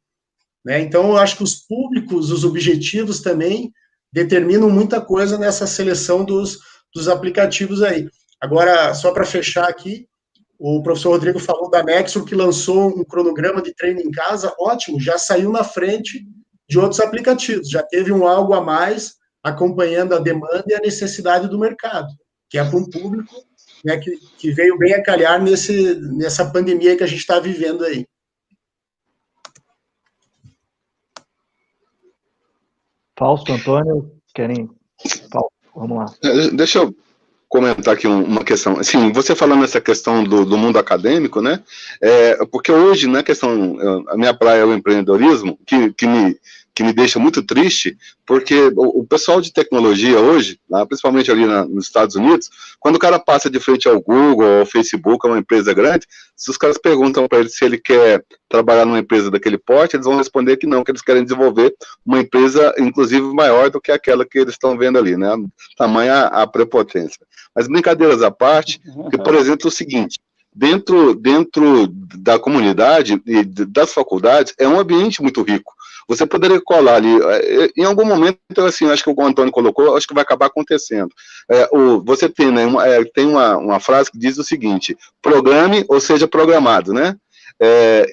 né? Então, eu acho que os públicos, os objetivos também determinam muita coisa nessa seleção dos aplicativos aí. Agora, só para fechar aqui, o professor Rodrigo falou da Nexo, que lançou um cronograma de treino em casa, ótimo, já saiu na frente de outros aplicativos, já teve um algo a mais acompanhando a demanda e a necessidade do mercado, que é para um público, né, que veio bem a calhar nessa pandemia que a gente está vivendo aí.
Fausto, Antônio, querem? Fausto, vamos lá.
Deixa eu comentar aqui uma questão. Assim, você falando essa questão do mundo acadêmico, né? Porque hoje, né, a minha praia é o empreendedorismo, que me deixa muito triste, porque o pessoal de tecnologia hoje, principalmente ali nos Estados Unidos, quando o cara passa de frente ao Google, ao Facebook, a uma empresa grande, se os caras perguntam para ele se ele quer trabalhar numa empresa daquele porte, eles vão responder que não, que eles querem desenvolver uma empresa, inclusive, maior do que aquela que eles estão vendo ali, né? Tamanha a prepotência. Mas brincadeiras à parte, porque, por exemplo, é o seguinte, dentro da comunidade e das faculdades, é um ambiente muito rico. Você poderia colar ali, em algum momento, assim, acho que o Antônio colocou, acho que vai acabar acontecendo. Você tem, né, tem uma frase que diz o seguinte, programe ou seja programado, né?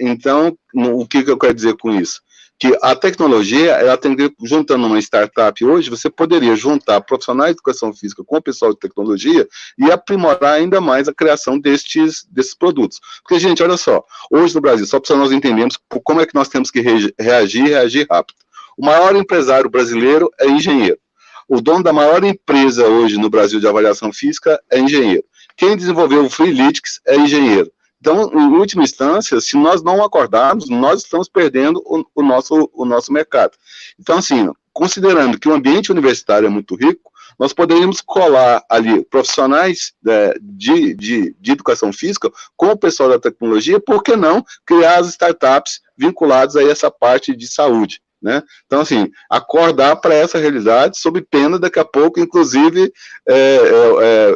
Então, o que eu quero dizer com isso? Que a tecnologia, ela tem que, juntando uma startup hoje, você poderia juntar profissionais de educação física com o pessoal de tecnologia e aprimorar ainda mais a criação desses produtos. Porque, gente, olha só, hoje no Brasil, só para nós entendermos como é que nós temos que reagir rápido. O maior empresário brasileiro é engenheiro. O dono da maior empresa hoje no Brasil de avaliação física é engenheiro. Quem desenvolveu o Freeletics é engenheiro. Então, em última instância, se nós não acordarmos, nós estamos perdendo o nosso mercado. Então, assim, considerando que o ambiente universitário é muito rico, nós poderíamos colar ali profissionais de educação física com o pessoal da tecnologia, por que não criar as startups vinculadas a essa parte de saúde, né? Então, assim, acordar para essa realidade, sob pena, daqui a pouco, inclusive,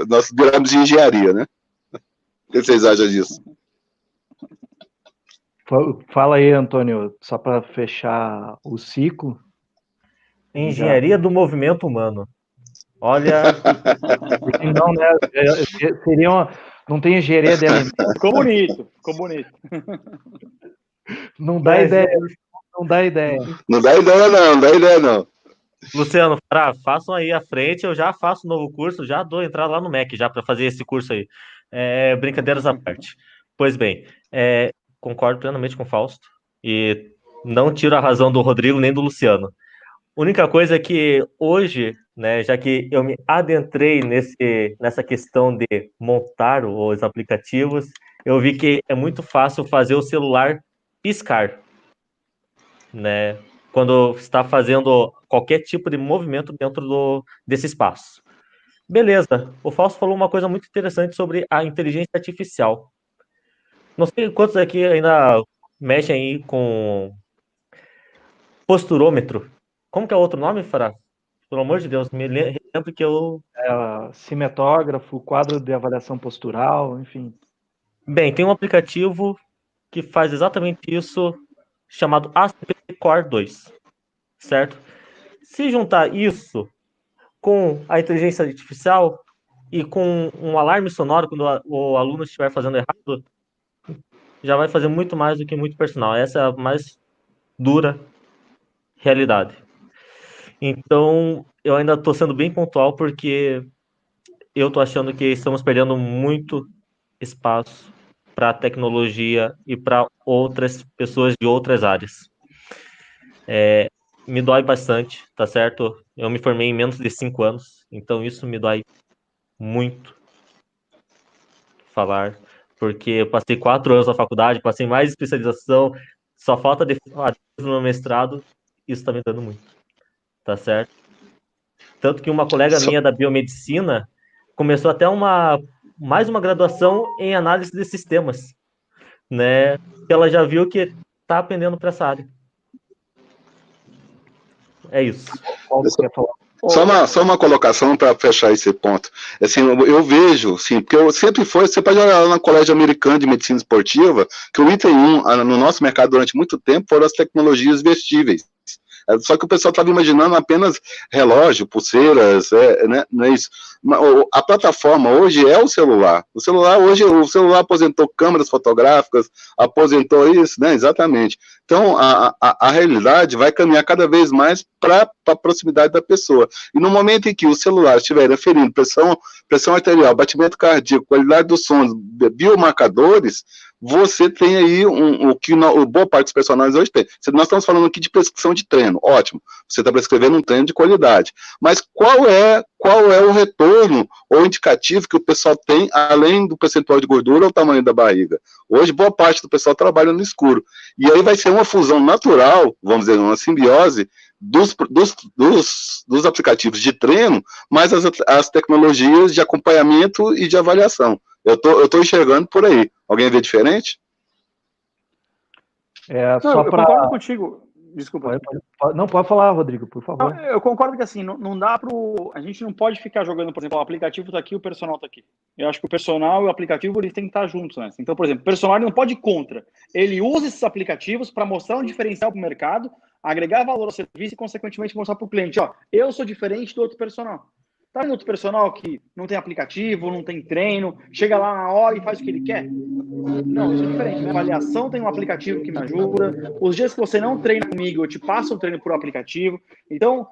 nós viramos de engenharia, né? O que vocês acham disso?
Fala aí, Antônio, só para fechar o ciclo.
Engenharia do movimento humano. Olha.
Não, né? Não tem engenharia de alimentos.
Ficou bonito, ficou bonito.
Não dá ideia. Não dá ideia.
Não dá ideia, não.
Luciano, façam aí à frente, eu já faço um novo curso, já dou entrada lá no MEC já para fazer esse curso aí. Brincadeiras à parte. Pois bem, concordo plenamente com o Fausto e não tiro a razão do Rodrigo nem do Luciano. A única coisa é que hoje, né, já que eu me adentrei nessa questão de montar os aplicativos, eu vi que é muito fácil fazer o celular piscar, né? Quando está fazendo qualquer tipo de movimento dentro desse espaço. Beleza, o Fausto falou uma coisa muito interessante sobre a inteligência artificial. Não sei quantos aqui ainda mexem aí com posturômetro. Como que é o outro nome, Fará? Pelo amor de Deus, me lembro que eu...
Cimetógrafo, quadro de avaliação postural, enfim.
Bem, tem um aplicativo que faz exatamente isso, chamado ACP Core 2, certo? Se juntar isso com a inteligência artificial e com um alarme sonoro quando o aluno estiver fazendo errado, já vai fazer muito mais do que muito personal. Essa é a mais dura realidade. Então, eu ainda estou sendo bem pontual porque eu estou achando que estamos perdendo muito espaço para a tecnologia e para outras pessoas de outras áreas. Me dói bastante, tá certo? Eu me formei em menos de 5 anos, então isso me dói muito falar. porque eu passei 4 anos na faculdade, passei mais especialização, só falta no meu mestrado, isso tá me dando muito, tá certo? Tanto que uma colega minha da biomedicina começou até mais uma graduação em análise de sistemas, né? Que ela já viu que tá aprendendo para essa área. É isso.
Paulo, quer falar?
Só uma colocação para fechar esse ponto. Assim, eu vejo, assim, porque eu sempre você pode olhar lá no Colégio Americano de Medicina Esportiva, que o item 1 no nosso mercado durante muito tempo foram as tecnologias vestíveis. Só que o pessoal estava imaginando apenas relógio, pulseiras, né? Não é isso. A plataforma hoje é o celular. O celular aposentou câmeras fotográficas, aposentou isso, né? Exatamente. Então, a realidade vai caminhar cada vez mais para a proximidade da pessoa. E no momento em que o celular estiver aferindo pressão arterial, batimento cardíaco, qualidade do som, biomarcadores, você tem aí o que boa parte dos personagens hoje tem. Nós estamos falando aqui de prescrição de treino, ótimo. Você está prescrevendo um treino de qualidade. Mas qual é o retorno ou indicativo que o pessoal tem, além do percentual de gordura ou o tamanho da barriga? Hoje, boa parte do pessoal trabalha no escuro. E aí vai ser uma fusão natural, vamos dizer, uma simbiose, dos aplicativos de treino, mais as tecnologias de acompanhamento e de avaliação. Eu tô enxergando por aí. Alguém vê diferente?
Eu concordo contigo. Desculpa.
Não, pode falar, Rodrigo, por favor.
Não, eu concordo que assim, não dá a gente não pode ficar jogando, por exemplo, o aplicativo tá aqui, o personal tá aqui. Eu acho que o personal e o aplicativo eles têm que estar juntos, né? Então, por exemplo, o personal ele não pode ir contra. Ele usa esses aplicativos para mostrar um diferencial para o mercado, agregar valor ao serviço e, consequentemente, mostrar para o cliente, ó, eu sou diferente do outro personal. Tá vendo outro personal que não tem aplicativo, não tem treino, chega lá na hora e faz o que ele quer? Não, isso é diferente. Minha avaliação tem um aplicativo que me ajuda. Os dias que você não treina comigo, eu te passo o treino por aplicativo. Então,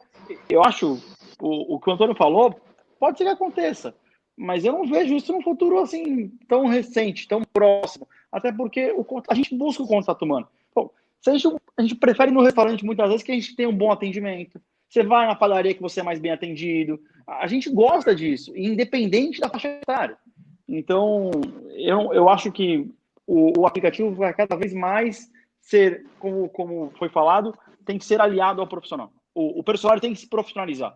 eu acho, o que o Antônio falou, pode ser que aconteça, mas eu não vejo isso num futuro assim, tão recente, tão próximo. Até porque a gente busca o contato humano. Bom, a gente prefere ir no restaurante muitas vezes que a gente tem um bom atendimento. Você vai na padaria que você é mais bem atendido. A gente gosta disso, independente da faixa etária. Então, eu acho que o aplicativo vai cada vez mais ser, como foi falado, tem que ser aliado ao profissional. O personal tem que se profissionalizar.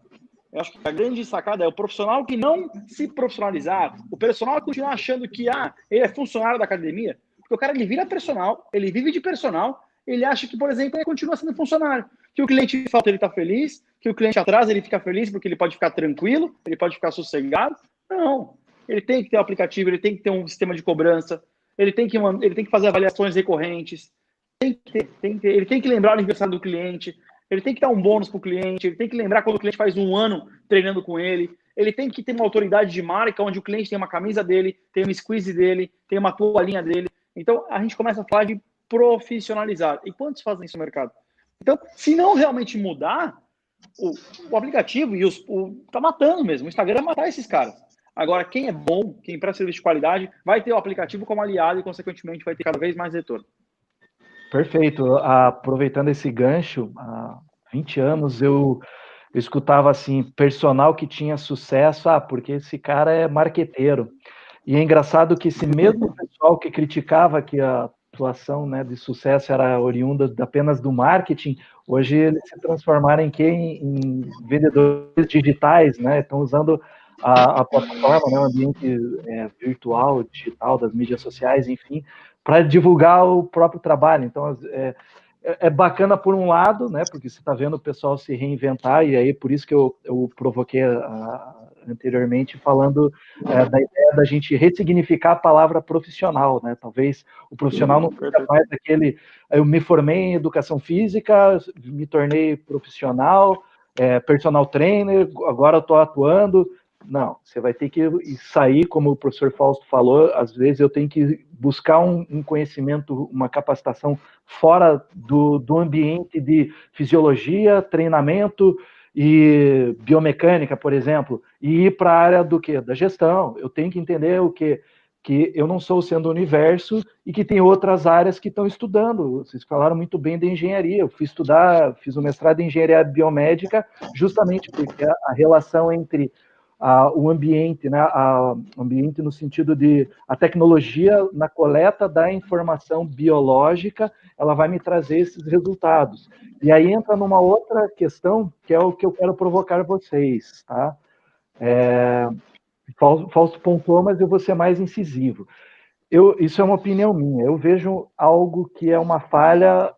Eu acho que a grande sacada é o profissional que não se profissionalizar, o personal continuar achando que ele é funcionário da academia, porque o cara ele vira personal, ele vive de personal, ele acha que, por exemplo, ele continua sendo funcionário. Que o cliente falta, ele está feliz, que o cliente atrasa, ele fica feliz porque ele pode ficar tranquilo, ele pode ficar sossegado. Não. Ele tem que ter um aplicativo, ele tem que ter um sistema de cobrança, ele tem que fazer avaliações recorrentes, ele tem que lembrar o aniversário do cliente, ele tem que dar um bônus para o cliente, ele tem que lembrar quando o cliente faz 1 ano treinando com ele tem que ter uma autoridade de marca onde o cliente tem uma camisa dele, tem uma squeeze dele, tem uma toalhinha dele. Então, a gente começa a falar de profissionalizar. E quantos fazem isso no mercado? Então, se não realmente mudar, o aplicativo tá matando mesmo. O Instagram vai matar esses caras. Agora, quem é bom, quem presta serviço de qualidade, vai ter o aplicativo como aliado e, consequentemente, vai ter cada vez mais retorno.
Perfeito. Aproveitando esse gancho, há 20 anos eu escutava assim, personal que tinha sucesso, porque esse cara é marqueteiro. E é engraçado que esse mesmo pessoal que criticava que a atuação, né, de sucesso era oriunda apenas do marketing, hoje eles se transformaram em vendedores digitais, né? Estão usando a plataforma, né, o ambiente virtual, digital, das mídias sociais, enfim, para divulgar o próprio trabalho. Então, é bacana por um lado, né, porque você está vendo o pessoal se reinventar, e aí por isso que eu provoquei anteriormente falando da ideia da gente ressignificar a palavra profissional, né? Talvez o profissional não seja mais aquele, eu me formei em educação física, me tornei profissional, personal trainer, agora eu estou atuando. Não, você vai ter que sair, como o professor Fausto falou, às vezes eu tenho que buscar um conhecimento, uma capacitação fora do ambiente de fisiologia, treinamento e biomecânica, por exemplo, e ir para a área do quê? Da gestão. Eu tenho que entender o quê? Que eu não sou o centro do universo e que tem outras áreas que estão estudando. Vocês falaram muito bem da engenharia. Eu fiz o mestrado em engenharia biomédica justamente porque a relação entre o ambiente, né? O ambiente no sentido de a tecnologia na coleta da informação biológica, ela vai me trazer esses resultados. E aí entra numa outra questão, que é o que eu quero provocar vocês, tá? Fausto pontuou, mas eu vou ser mais incisivo. Isso é uma opinião minha. Eu vejo algo que é uma falha,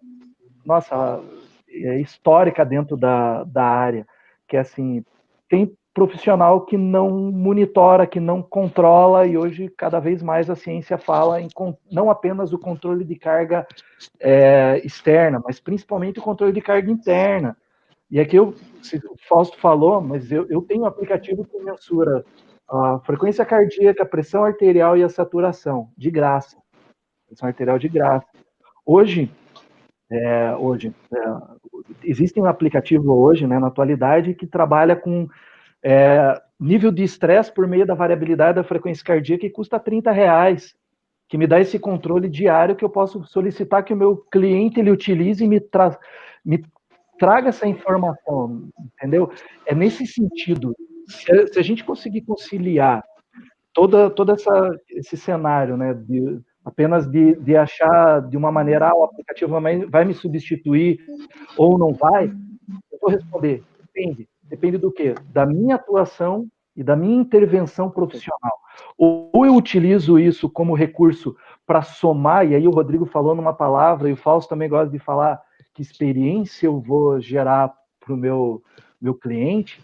nossa, histórica dentro da área, que é assim, tem profissional que não monitora, que não controla, e hoje cada vez mais a ciência fala em não apenas o controle de carga externa, mas principalmente o controle de carga interna. E aqui o Fausto falou, mas eu tenho um aplicativo que mensura a frequência cardíaca, a pressão arterial e a saturação, de graça. Pressão arterial de graça. Hoje existe um aplicativo hoje, né, na atualidade, que trabalha com nível de estresse por meio da variabilidade da frequência cardíaca e custa R$30, que me dá esse controle diário que eu posso solicitar que o meu cliente ele utilize e me traga essa informação, entendeu? É nesse sentido. Se a gente conseguir conciliar todo esse cenário, né, apenas de achar de uma maneira, o aplicativo vai me substituir ou não vai, eu vou responder, depende do quê? Da minha atuação e da minha intervenção profissional. Ou eu utilizo isso como recurso para somar, e aí o Rodrigo falou numa palavra, e o Fausto também gosta de falar, que experiência eu vou gerar para o meu cliente,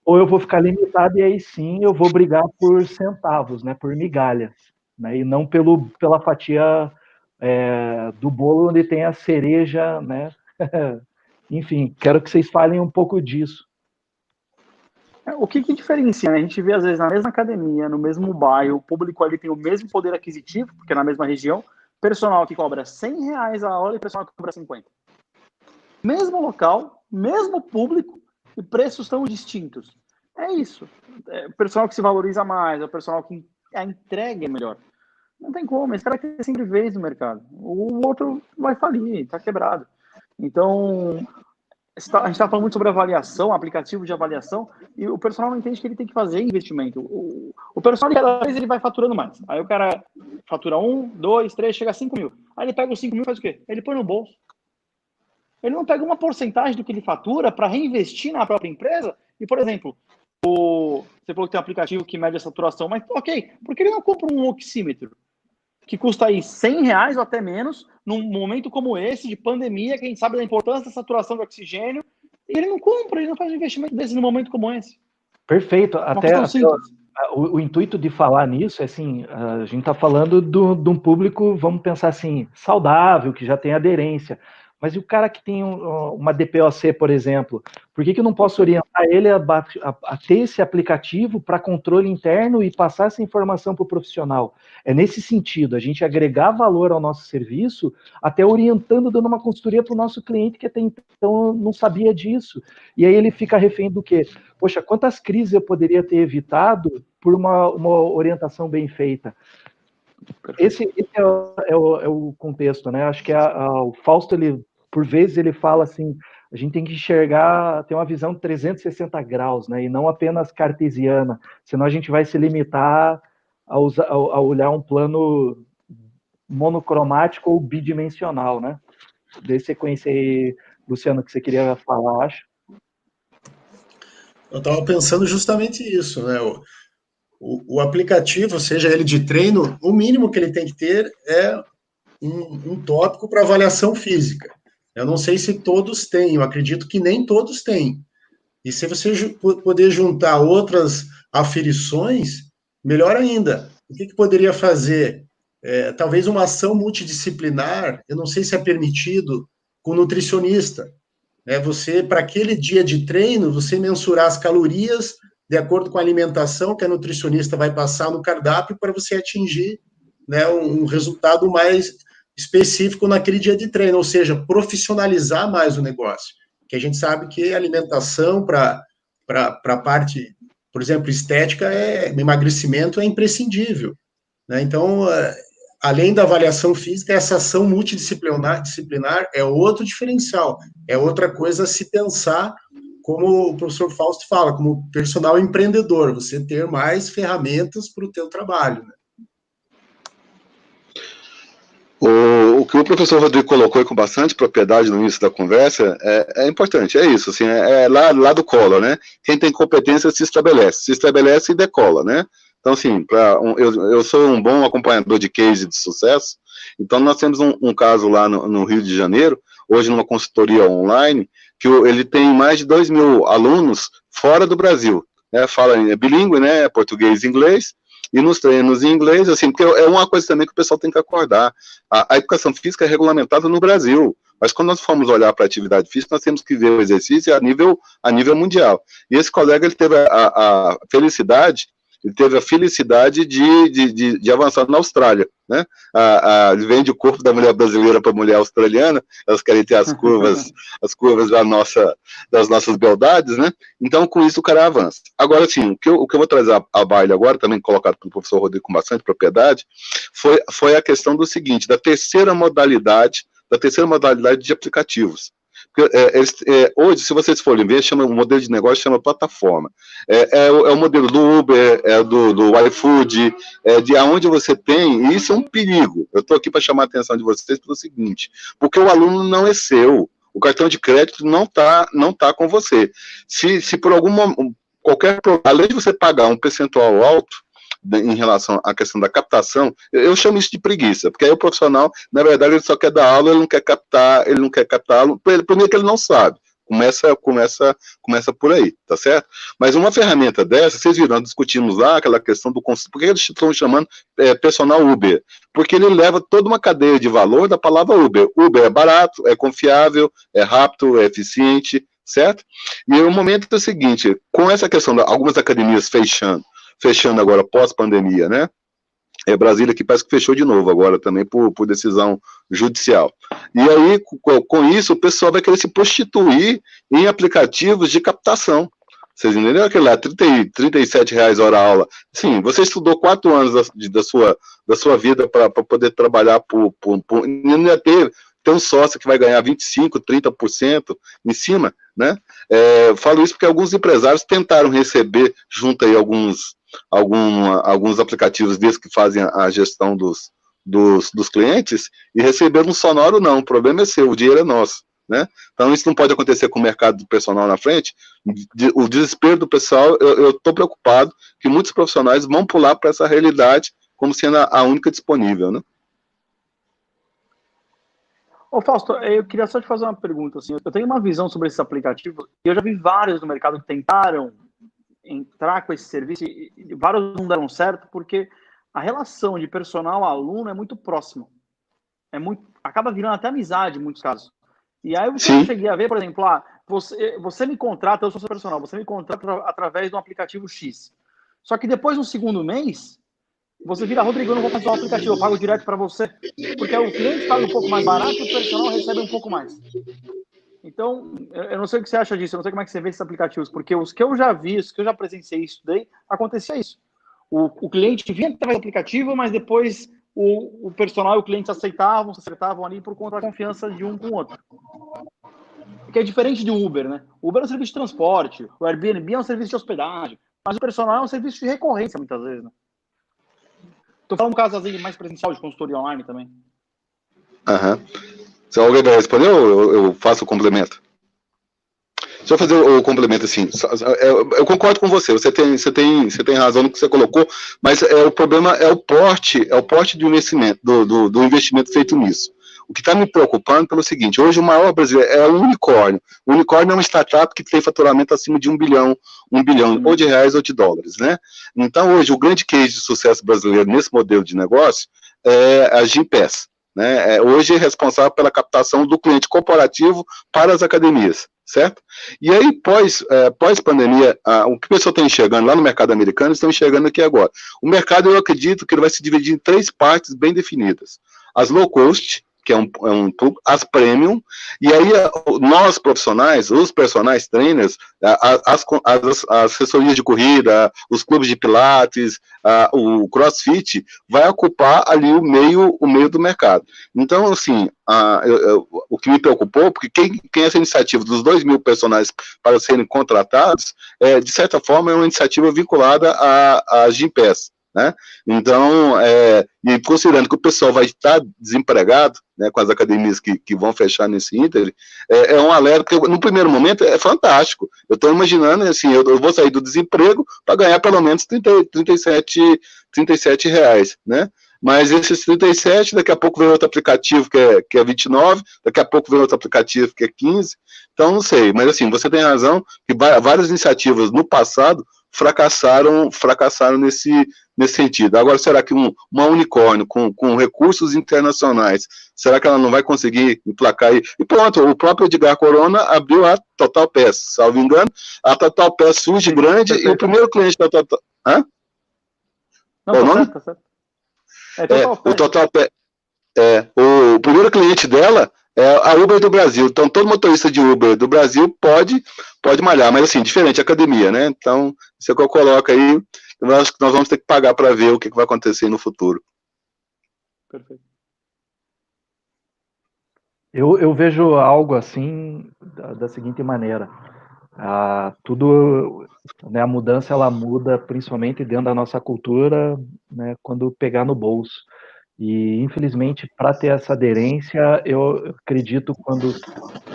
ou eu vou ficar limitado e aí sim eu vou brigar por centavos, né, por migalhas, né, e não pela fatia do bolo onde tem a cereja, né. Enfim, quero que vocês falem um pouco disso.
O que diferencia, né? A gente vê, às vezes, na mesma academia, no mesmo bairro, o público ali tem o mesmo poder aquisitivo, porque é na mesma região, personal que cobra R$100 a hora e personal que cobra 50. Mesmo local, mesmo público, e preços tão distintos. É isso. É o personal que se valoriza mais, é o personal que a entrega é melhor. Não tem como, esse cara tem sempre vez no mercado. O outro vai falir, está quebrado. Então, a gente está falando muito sobre avaliação, aplicativo de avaliação, e o personal não entende que ele tem que fazer investimento. O personal, cada vez, ele vai faturando mais. Aí o cara fatura 1, 2, 3, chega a 5 mil. Aí ele pega os 5 mil e faz o quê? Ele põe no bolso. Ele não pega uma porcentagem do que ele fatura para reinvestir na própria empresa. E, por exemplo, você falou que tem um aplicativo que mede a saturação, mas ok, por que ele não compra um oxímetro que custa aí R$100 ou até menos, num momento como esse, de pandemia, que a gente sabe da importância da saturação de oxigênio, e ele não compra, ele não faz um investimento desse num momento como esse.
Perfeito. Até o intuito de falar nisso é assim, a gente está falando de um público, vamos pensar assim, saudável, que já tem aderência. Mas e o cara que tem uma DPOC, por exemplo, por que eu não posso orientar ele a ter esse aplicativo para controle interno e passar essa informação para o profissional? É nesse sentido, a gente agregar valor ao nosso serviço, até orientando, dando uma consultoria para o nosso cliente que até então não sabia disso. E aí ele fica refém do quê? Poxa, quantas crises eu poderia ter evitado por uma orientação bem feita? Esse é o contexto, né? Acho que o Fausto, por vezes, ele fala assim, a gente tem que enxergar, ter uma visão de 360 graus, né? E não apenas cartesiana, senão a gente vai se limitar a olhar um plano monocromático ou bidimensional, né? Dê sequência aí, Luciano, que você queria falar, acho.
Eu estava pensando justamente isso, né? O aplicativo, seja ele de treino, o mínimo que ele tem que ter é um tópico para avaliação física. Eu não sei se todos têm, eu acredito que nem todos têm. E se você poder juntar outras aferições, melhor ainda. O que poderia fazer? Talvez uma ação multidisciplinar, eu não sei se é permitido, com nutricionista. Você, para aquele dia de treino, você mensurar as calorias de acordo com a alimentação que a nutricionista vai passar no cardápio para você atingir, né, um resultado mais específico naquele dia de treino, ou seja, profissionalizar mais o negócio. Que a gente sabe que a alimentação para a parte, por exemplo, estética, emagrecimento é imprescindível. Né? Então, além da avaliação física, essa ação multidisciplinar é outro diferencial, é outra coisa a se pensar como o professor Fausto fala, como personal empreendedor, você ter mais ferramentas para o teu trabalho, né?
O que o professor Rodrigo colocou com bastante propriedade no início da conversa é importante, é isso, assim, lá do colo, né? Quem tem competência se estabelece e decola, né? Então, assim, eu sou um bom acompanhador de case de sucesso, então nós temos um caso lá no Rio de Janeiro, hoje numa consultoria online, que ele tem mais de 2.000 alunos fora do Brasil, né? Fala bilíngue, né? Português e inglês, e nos treinos em inglês, assim, porque é uma coisa também que o pessoal tem que acordar. A educação física é regulamentada no Brasil, mas quando nós formos olhar para a atividade física, nós temos que ver o exercício a nível mundial. E esse colega, ele teve a felicidade de avançar na Austrália, né? Ele vende o corpo da mulher brasileira para a mulher australiana, elas querem ter as curvas das nossas beldades, né? Então, com isso, o cara avança. Agora, sim, o que eu vou trazer à baila agora, também colocado pelo professor Rodrigo com bastante propriedade, foi a questão do seguinte, da terceira modalidade de aplicativos. Porque, hoje, se vocês forem ver, o modelo de negócio chama plataforma. É o modelo do Uber, do iFood, de aonde você tem, e isso é um perigo. Eu estou aqui para chamar a atenção de vocês pelo seguinte, porque o aluno não é seu, o cartão de crédito não tá com você. Se por além de você pagar um percentual alto, em relação à questão da captação, eu chamo isso de preguiça, porque aí o profissional, na verdade, ele só quer dar aula, ele não quer captar primeiro que ele não sabe, começa por aí, tá certo? Mas uma ferramenta dessa, vocês viram, nós discutimos lá aquela questão do conceito, por que eles estão chamando personal Uber? Porque ele leva toda uma cadeia de valor da palavra Uber. Uber é barato, é confiável, é rápido, é eficiente, certo? E o momento é o seguinte, com essa questão de algumas academias fechando agora pós-pandemia, né? Brasília que parece que fechou de novo agora também por decisão judicial. E aí, com isso, o pessoal vai querer se prostituir em aplicativos de captação. Vocês entenderam aquele lá, R$37 hora aula? Sim, você estudou 4 anos da sua vida para poder trabalhar não ia ter um sócio que vai ganhar 25%, 30% em cima, né? Falo isso porque alguns empresários tentaram receber junto aí alguns aplicativos desses que fazem a gestão dos clientes e receberam um sonoro não, o problema é seu, o dinheiro é nosso, né? Então isso não pode acontecer com o mercado do personal na frente, o desespero do pessoal, eu estou preocupado que muitos profissionais vão pular para essa realidade como sendo a única disponível, né?
Ô Fausto, eu queria só te fazer uma pergunta, assim, eu tenho uma visão sobre esses aplicativos, e eu já vi vários no mercado que tentaram entrar com esse serviço, e vários não deram certo, porque a relação de personal a aluno é muito próxima. Acaba virando até amizade em muitos casos. E aí eu cheguei a ver, por exemplo, você me contrata, eu sou seu personal, você me contrata através de um aplicativo X. Só que depois, no segundo mês, você vira, Rodrigo, eu não vou fazer um aplicativo, eu pago direto para você. Porque o cliente paga um pouco mais barato e o personal recebe um pouco mais. Então, eu não sei o que você acha disso, eu não sei como é que você vê esses aplicativos, porque os que eu já vi, os que eu já presenciei isso daí, acontecia isso. O cliente vinha através do aplicativo, mas depois o personal e o cliente se acertavam ali por conta da confiança de um com o outro. Porque é diferente de Uber, né? O Uber é um serviço de transporte, o Airbnb é um serviço de hospedagem, mas o personal é um serviço de recorrência, muitas vezes, né? Tô falando um caso assim, mais presencial de consultoria online também.
Aham. Se alguém vai responder ou eu faço o complemento? Deixa eu fazer o complemento assim. Eu concordo com você. Você tem razão no que você colocou, mas o problema é o porte do investimento, do investimento feito nisso. O que está me preocupando pelo seguinte: hoje o maior brasileiro é o unicórnio. O unicórnio é uma startup que tem faturamento acima de 1 bilhão ou de reais ou de dólares, né? Então hoje o grande case de sucesso brasileiro nesse modelo de negócio é a Gympass, né? Hoje é responsável pela captação do cliente corporativo para as academias, certo? E aí, pós-pandemia, o que o pessoal está enxergando lá no mercado americano, estão enxergando aqui agora. O mercado, eu acredito que ele vai se dividir em 3 partes bem definidas. As low cost, que é um as premium, e aí nós profissionais, os personagens trainers, as assessorias de corrida, os clubes de pilates, o CrossFit, vai ocupar ali o meio do mercado. Então, assim, o que me preocupou, porque quem essa iniciativa dos 2.000 personagens para serem contratados, de certa forma é uma iniciativa vinculada à Gympass, né? Então, e considerando que o pessoal vai estar desempregado, né, com as academias que vão fechar nesse ínter, é um alerta, porque no primeiro momento é fantástico. Eu estou imaginando, assim, eu vou sair do desemprego para ganhar pelo menos 37 reais, né? Mas esses 37, daqui a pouco vem outro aplicativo que é 29, daqui a pouco vem outro aplicativo que é 15, então não sei, mas assim, você tem razão que várias iniciativas no passado fracassaram nesse sentido. Agora, será que uma unicórnio com recursos internacionais, será que ela não vai conseguir emplacar aí? E pronto, o próprio Edgar Corona abriu a Total Pass, salvo engano, a Total Pass surge grande, e o primeiro cliente da Total... Hã?
Não, tá certo.
O Total Pass... o primeiro cliente dela é a Uber do Brasil. Então, todo motorista de Uber do Brasil pode malhar, mas assim, diferente, academia, né? Então, isso é o que eu coloco aí. Eu acho que nós vamos ter que pagar para ver o que vai acontecer no futuro.
Perfeito.
Eu vejo algo assim da seguinte maneira. Tudo, né, a mudança ela muda principalmente dentro da nossa cultura, né, quando pegar no bolso. E, infelizmente, para ter essa aderência, eu acredito quando os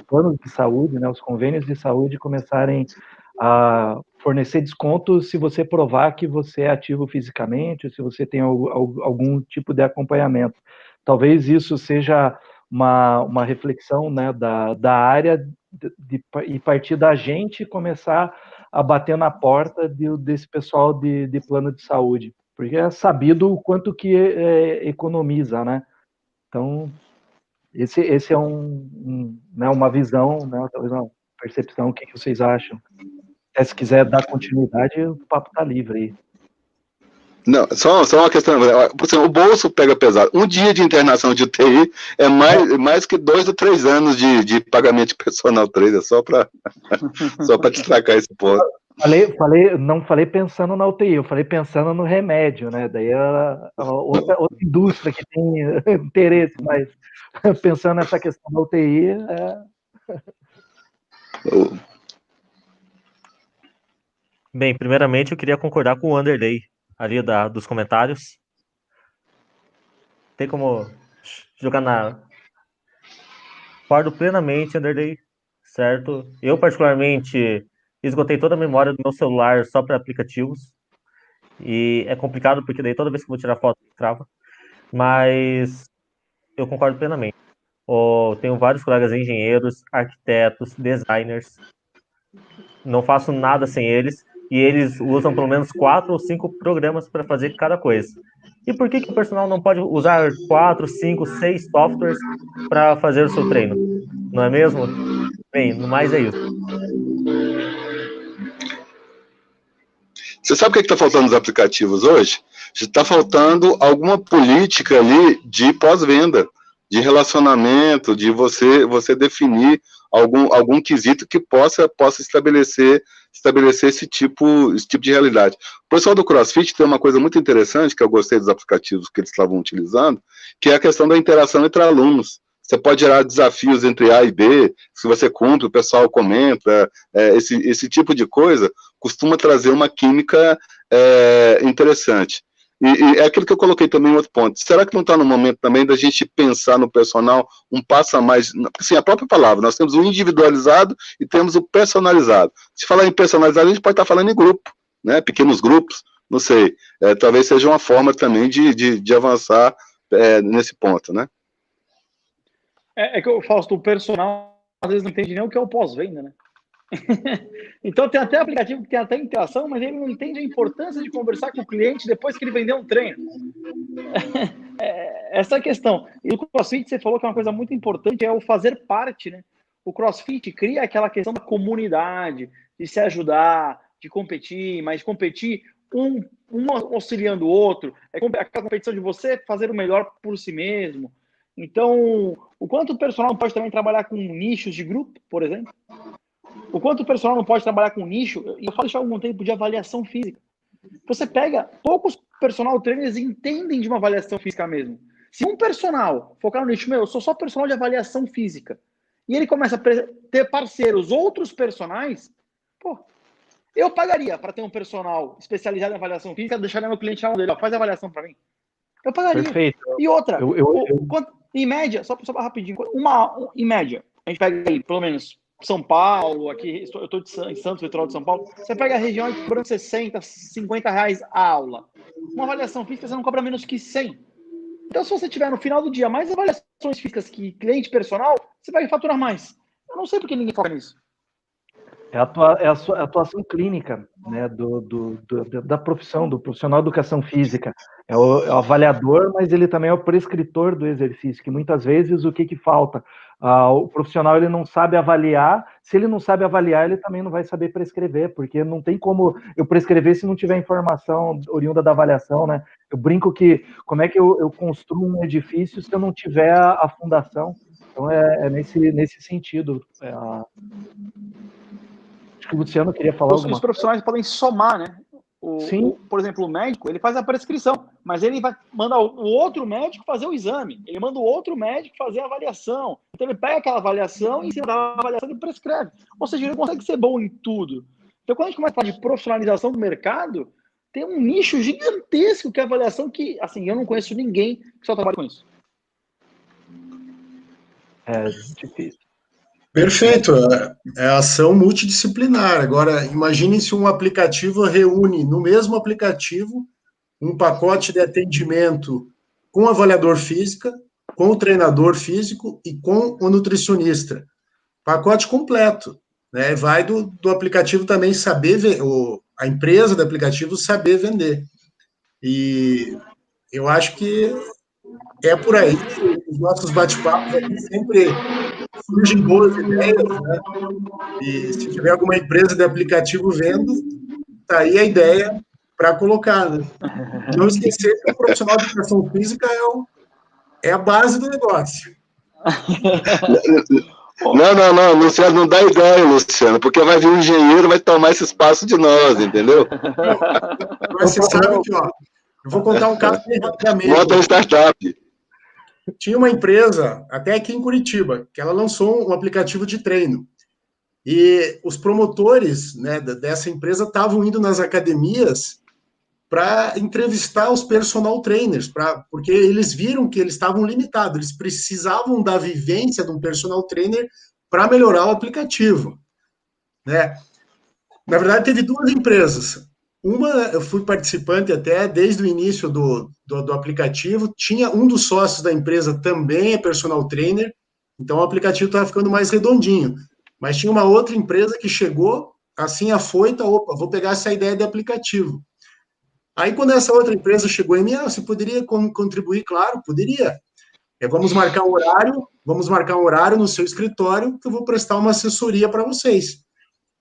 planos de saúde, né, os convênios de saúde começarem a fornecer descontos se você provar que você é ativo fisicamente, ou se você tem algum tipo de acompanhamento. Talvez isso seja uma reflexão, né, da área e partir da gente começar a bater na porta desse pessoal de plano de saúde, porque é sabido o quanto que economiza, né? Então, esse é né, uma visão, né, talvez uma percepção. O que vocês acham? Se quiser dar continuidade, o papo tá livre aí.
Não, só uma questão. O bolso pega pesado. Um dia de internação de UTI é mais que 2 ou 3 anos de pagamento de personal trainer, só para destacar esse ponto.
Não falei pensando na UTI, eu falei pensando no remédio, né? Daí outra indústria que tem interesse, mas pensando nessa questão da UTI.
Bem, primeiramente eu queria concordar com o Wanderlei ali dos comentários. Tem como jogar na... Concordo plenamente, Wanderlei, certo? Eu, particularmente, esgotei toda a memória do meu celular só para aplicativos. E é complicado, porque daí toda vez que eu vou tirar foto, trava. Mas eu concordo plenamente. Tenho vários colegas engenheiros, arquitetos, designers. Não faço nada sem eles. E eles usam pelo menos 4 ou 5 programas para fazer cada coisa. E por que o personal não pode usar 4, 5, 6 softwares para fazer o seu treino? Não é mesmo? Bem, no mais é isso.
Você sabe o que está faltando nos aplicativos hoje? Está faltando alguma política ali de pós-venda, de relacionamento, de você definir algum quesito que possa estabelecer esse tipo de realidade. O pessoal do CrossFit tem uma coisa muito interessante, que eu gostei dos aplicativos que eles estavam utilizando, que é a questão da interação entre alunos. Você pode gerar desafios entre A e B, se você cumpre, o pessoal comenta, esse tipo de coisa costuma trazer uma química interessante. E é aquilo que eu coloquei também em outro ponto. Será que não está no momento também da gente pensar no personal um passo a mais? Assim, a própria palavra, nós temos o individualizado e temos o personalizado. Se falar em personalizado, a gente pode estar falando em grupo, né? Pequenos grupos, não sei. Talvez seja uma forma também de avançar nesse ponto, né?
É que eu falo, o personal às vezes não entende nem o que é o pós-venda, né? Então tem até aplicativo que tem até interação, mas ele não entende a importância de conversar com o cliente depois que ele vendeu um treino. Essa é a questão. E o CrossFit, você falou que é uma coisa muito importante, é o fazer parte, né? O CrossFit cria aquela questão da comunidade, de se ajudar, de competir, mas competir um auxiliando o outro, aquela competição de você fazer o melhor por si mesmo. Então, o quanto o personal não pode também trabalhar com nichos de grupo, por exemplo? O quanto o personal não pode trabalhar com nicho, e eu falo isso há algum tempo de avaliação física. Você pega, poucos personal trainers entendem de uma avaliação física mesmo. Se um personal focar no nicho, eu sou só personal de avaliação física, e ele começa a ter parceiros, outros personagens, pô, eu pagaria para ter um personal especializado em avaliação física, deixar meu cliente na mão dele, ó, faz a avaliação para mim. Eu pagaria.
Perfeito.
E outra, em média, só rapidinho, em média, a gente pega aí, pelo menos, São Paulo, aqui, eu estou em Santos, litoral de São Paulo, você pega a região e cobra 60, 50 reais a aula. Uma avaliação física você não cobra menos que 100. Então, se você tiver no final do dia mais avaliações físicas que cliente personal, você vai faturar mais. Eu não sei por que ninguém foca nisso.
É a atuação clínica, né, da profissão, do profissional de educação física. É o avaliador, mas ele também é o prescritor do exercício, que muitas vezes o que falta? O profissional ele não sabe avaliar, se ele não sabe avaliar, ele também não vai saber prescrever, porque não tem como eu prescrever se não tiver informação oriunda da avaliação, né? Eu brinco que como é que eu construo um edifício se eu não tiver a fundação? Então é nesse sentido. Acho que o Luciano queria falar alguma coisa.
Os profissionais podem somar, né?
Sim.
Por exemplo, o médico, ele faz a prescrição, mas ele vai mandar o outro médico fazer o exame. Ele manda o outro médico fazer a avaliação. Então, ele pega aquela avaliação e, em cima da avaliação, ele prescreve. Ou seja, ele consegue ser bom em tudo. Então, quando a gente começa a falar de profissionalização do mercado, tem um nicho gigantesco que é a avaliação que, assim, eu não conheço ninguém que só trabalha com isso.
É difícil.
Perfeito, é ação multidisciplinar. Agora, imagine se um aplicativo reúne no mesmo aplicativo um pacote de atendimento com o avaliador física, com o treinador físico e com o nutricionista. Pacote completo, né? Vai do aplicativo também saber, a empresa do aplicativo saber vender. E eu acho que é por aí que os nossos bate-papos aqui sempre surgem boas ideias, né? E se tiver alguma empresa de aplicativo vendo, tá aí a ideia para colocar, né? Não esquecer que o profissional de educação física é a base do negócio.
Não, Luciano, não dá ideia, Luciano, porque vai vir um engenheiro, vai tomar esse espaço de nós, entendeu?
Mas você sabe que, ó, eu vou contar um caso bem rapidamente.
Bota a startup.
Tinha uma empresa, até aqui em Curitiba, que ela lançou um aplicativo de treino. E os promotores, né, dessa empresa estavam indo nas academias para entrevistar os personal trainers, porque eles viram que eles estavam limitados, eles precisavam da vivência de um personal trainer para melhorar o aplicativo, né? Na verdade, teve duas empresas. Uma, eu fui participante até desde o início do aplicativo, tinha um dos sócios da empresa também é personal trainer, então o aplicativo estava ficando mais redondinho. Mas tinha uma outra empresa que chegou, assim, afoita, opa, vou pegar essa ideia de aplicativo. Aí, quando essa outra empresa chegou em mim, você poderia contribuir? Claro, poderia. Vamos marcar um horário no seu escritório que eu vou prestar uma assessoria para vocês.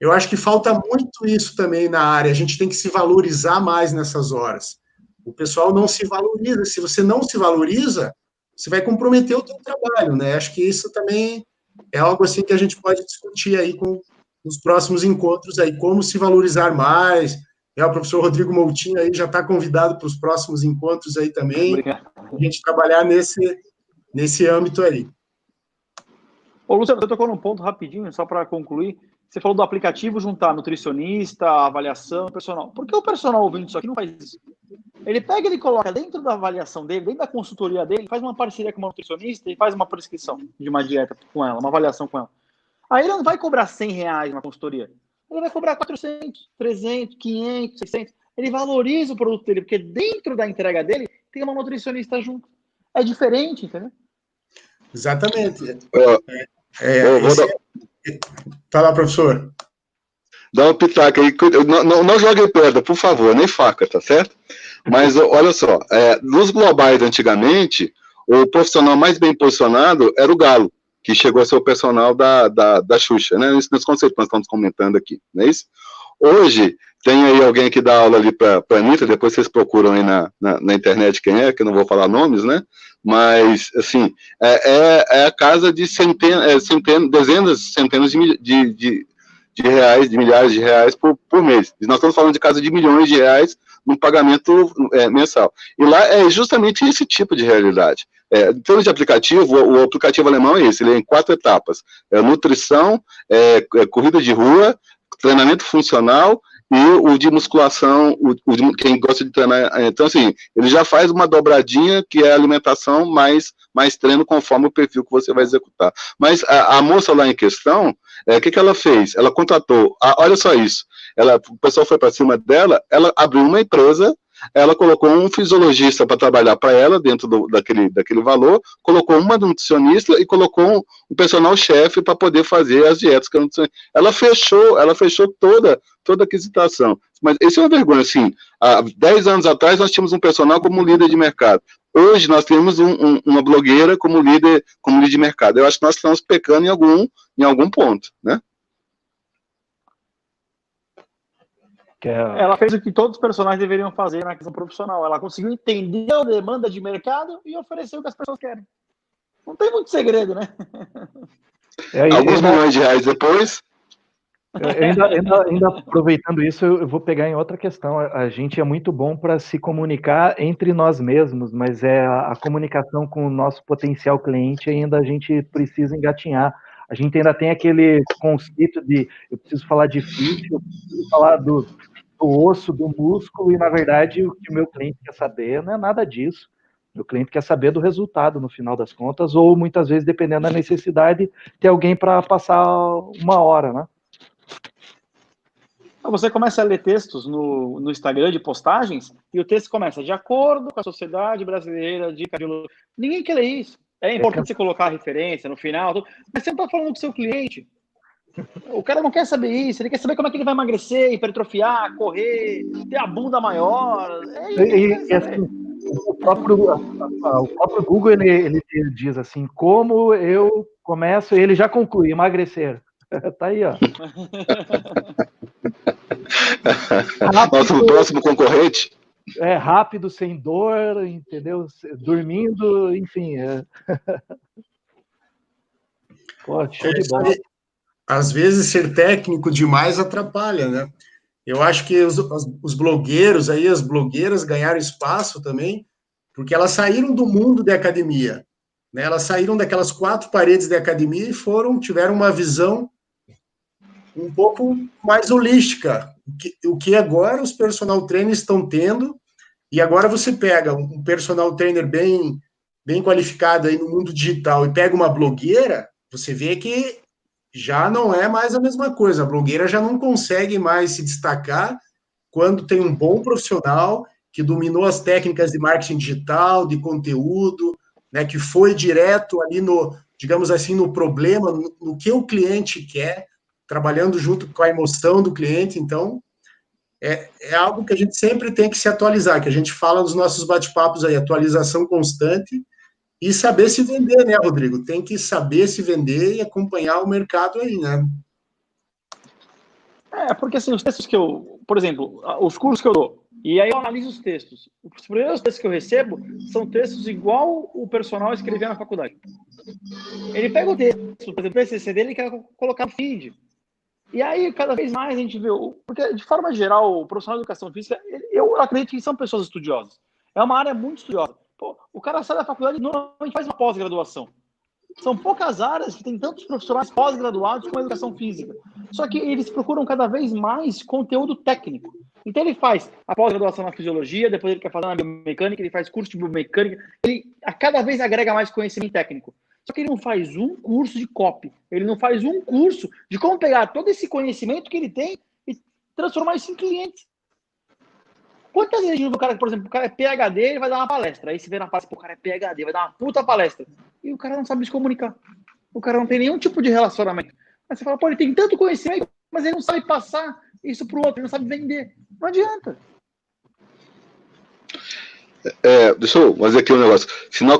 Eu acho que falta muito isso também na área, a gente tem que se valorizar mais nessas horas. O pessoal não se valoriza, se você não se valoriza, você vai comprometer o seu trabalho, né? Acho que isso também é algo assim que a gente pode discutir aí com os próximos encontros aí, como se valorizar mais. O professor Rodrigo Moutinho aí já está convidado para os próximos encontros aí também.
Obrigado.
A gente trabalhar nesse âmbito aí.
Ô, Luciano, você tocou num ponto rapidinho, só para concluir. Você falou do aplicativo juntar nutricionista, avaliação, personal. Por que o personal ouvindo isso aqui não faz isso? Ele pega, ele coloca dentro da avaliação dele, dentro da consultoria dele, faz uma parceria com uma nutricionista e faz uma prescrição de uma dieta com ela, uma avaliação com ela. Aí ele não vai cobrar R$100 na consultoria. Ele vai cobrar 400, 300, 500, 600. Ele valoriza o produto dele, porque dentro da entrega dele tem uma nutricionista junto. É diferente, entendeu?
Exatamente. Fala, professor.
Dá um pitaco aí. Não jogue pedra, por favor, nem faca, tá certo? Mas olha só, nos globais antigamente, o profissional mais bem posicionado era o galo. que chegou a ser o personal da Xuxa, né? Nesse conceito que nós estamos comentando aqui, não é isso? Hoje, tem aí alguém que dá aula ali para a Anitta, depois vocês procuram aí na internet quem é, que eu não vou falar nomes, né? Mas, assim, é a casa de dezenas, centenas de reais, de milhares de reais por mês. E nós estamos falando de casa de milhões de reais num pagamento mensal. E lá é justamente esse tipo de realidade. Em termos de aplicativo, o aplicativo alemão é esse, ele é em 4 etapas. Nutrição, corrida de rua, treinamento funcional e o de musculação, quem gosta de treinar. Então, assim, ele já faz uma dobradinha que é alimentação mais treino conforme o perfil que você vai executar. Mas a moça lá em questão, o que ela fez? Ela contratou, olha só isso, o pessoal foi para cima dela, ela abriu uma empresa, ela colocou um fisiologista para trabalhar para ela, dentro daquele valor, colocou uma nutricionista e colocou um personal chefe para poder fazer as dietas que a nutricionista. Ela fechou toda a aquisitação. Mas isso é uma vergonha, assim, há 10 anos atrás nós tínhamos um personal como líder de mercado. Hoje nós temos uma blogueira como líder de mercado. Eu acho que nós estamos pecando em algum ponto, né?
Ela fez o que todos os personagens deveriam fazer na questão profissional. Ela conseguiu entender a demanda de mercado e oferecer o que as pessoas querem. Não tem muito segredo, né?
Alguns milhões de reais depois.
Ainda aproveitando isso, eu vou pegar em outra questão. A gente é muito bom para se comunicar entre nós mesmos, mas a comunicação com o nosso potencial cliente ainda a gente precisa engatinhar. A gente ainda tem aquele conceito de eu preciso falar de fit, eu preciso falar do osso, do músculo, e na verdade o que o meu cliente quer saber não é nada disso. Meu cliente quer saber do resultado no final das contas, ou muitas vezes, dependendo da necessidade, ter alguém para passar uma hora, né?
Você começa a ler textos no Instagram de postagens, e o texto começa de acordo com a Sociedade Brasileira de Cardiologia. Ninguém quer ler isso. É importante você colocar a referência no final, mas você não está falando com o seu cliente. O cara não quer saber isso, ele quer saber como é que ele vai emagrecer, hipertrofiar, correr, ter a bunda maior.
Assim, o próprio Google, ele diz assim, como eu começo, ele já conclui, emagrecer. Tá aí, ó.
Nosso próximo concorrente.
Rápido, sem dor, entendeu? Dormindo, enfim. Pô, show de bola.
Às vezes ser técnico demais atrapalha, né? Eu acho que os blogueiros aí, as blogueiras ganharam espaço também, porque elas saíram do mundo da academia, né? Elas saíram daquelas 4 paredes da academia e tiveram uma visão um pouco mais holística, o que agora os personal trainers estão tendo, e agora você pega um personal trainer bem qualificado aí no mundo digital e pega uma blogueira, você vê que já não é mais a mesma coisa. A blogueira já não consegue mais se destacar quando tem um bom profissional que dominou as técnicas de marketing digital, de conteúdo, né, que foi direto ali digamos assim, no problema, no que o cliente quer, trabalhando junto com a emoção do cliente. Então, é algo que a gente sempre tem que se atualizar, que a gente fala nos nossos bate-papos aí, atualização constante. E saber se vender, né, Rodrigo? Tem que saber se vender e acompanhar o mercado aí, né?
Porque assim, os textos que por exemplo, os cursos que eu dou, e aí eu analiso os textos. Os primeiros textos que eu recebo são textos igual o personal escrevia na faculdade. Ele pega o texto, por exemplo, o TCC dele e quer colocar no feed. E aí, cada vez mais a gente vê, porque de forma geral, o profissional de educação física, eu acredito que são pessoas estudiosas. É uma área muito estudiosa. Pô, o cara sai da faculdade e normalmente faz uma pós-graduação. São poucas áreas que tem tantos profissionais pós-graduados com educação física. Só que eles procuram cada vez mais conteúdo técnico. Então ele faz a pós-graduação na fisiologia, depois ele quer fazer na biomecânica, ele faz curso de biomecânica, ele a cada vez agrega mais conhecimento técnico. Só que ele não faz um curso de copy, ele não faz um curso de como pegar todo esse conhecimento que ele tem e transformar isso em clientes. Quantas vezes a gente viu o cara, por exemplo, o cara é PhD, ele vai dar uma palestra. Aí você vê na palestra, o cara é PhD, vai dar uma puta palestra. E o cara não sabe se comunicar. O cara não tem nenhum tipo de relacionamento. Aí você fala, pô, ele tem tanto conhecimento, mas ele não sabe passar isso pro outro, ele não sabe vender. Não adianta.
Deixa eu fazer aqui um negócio.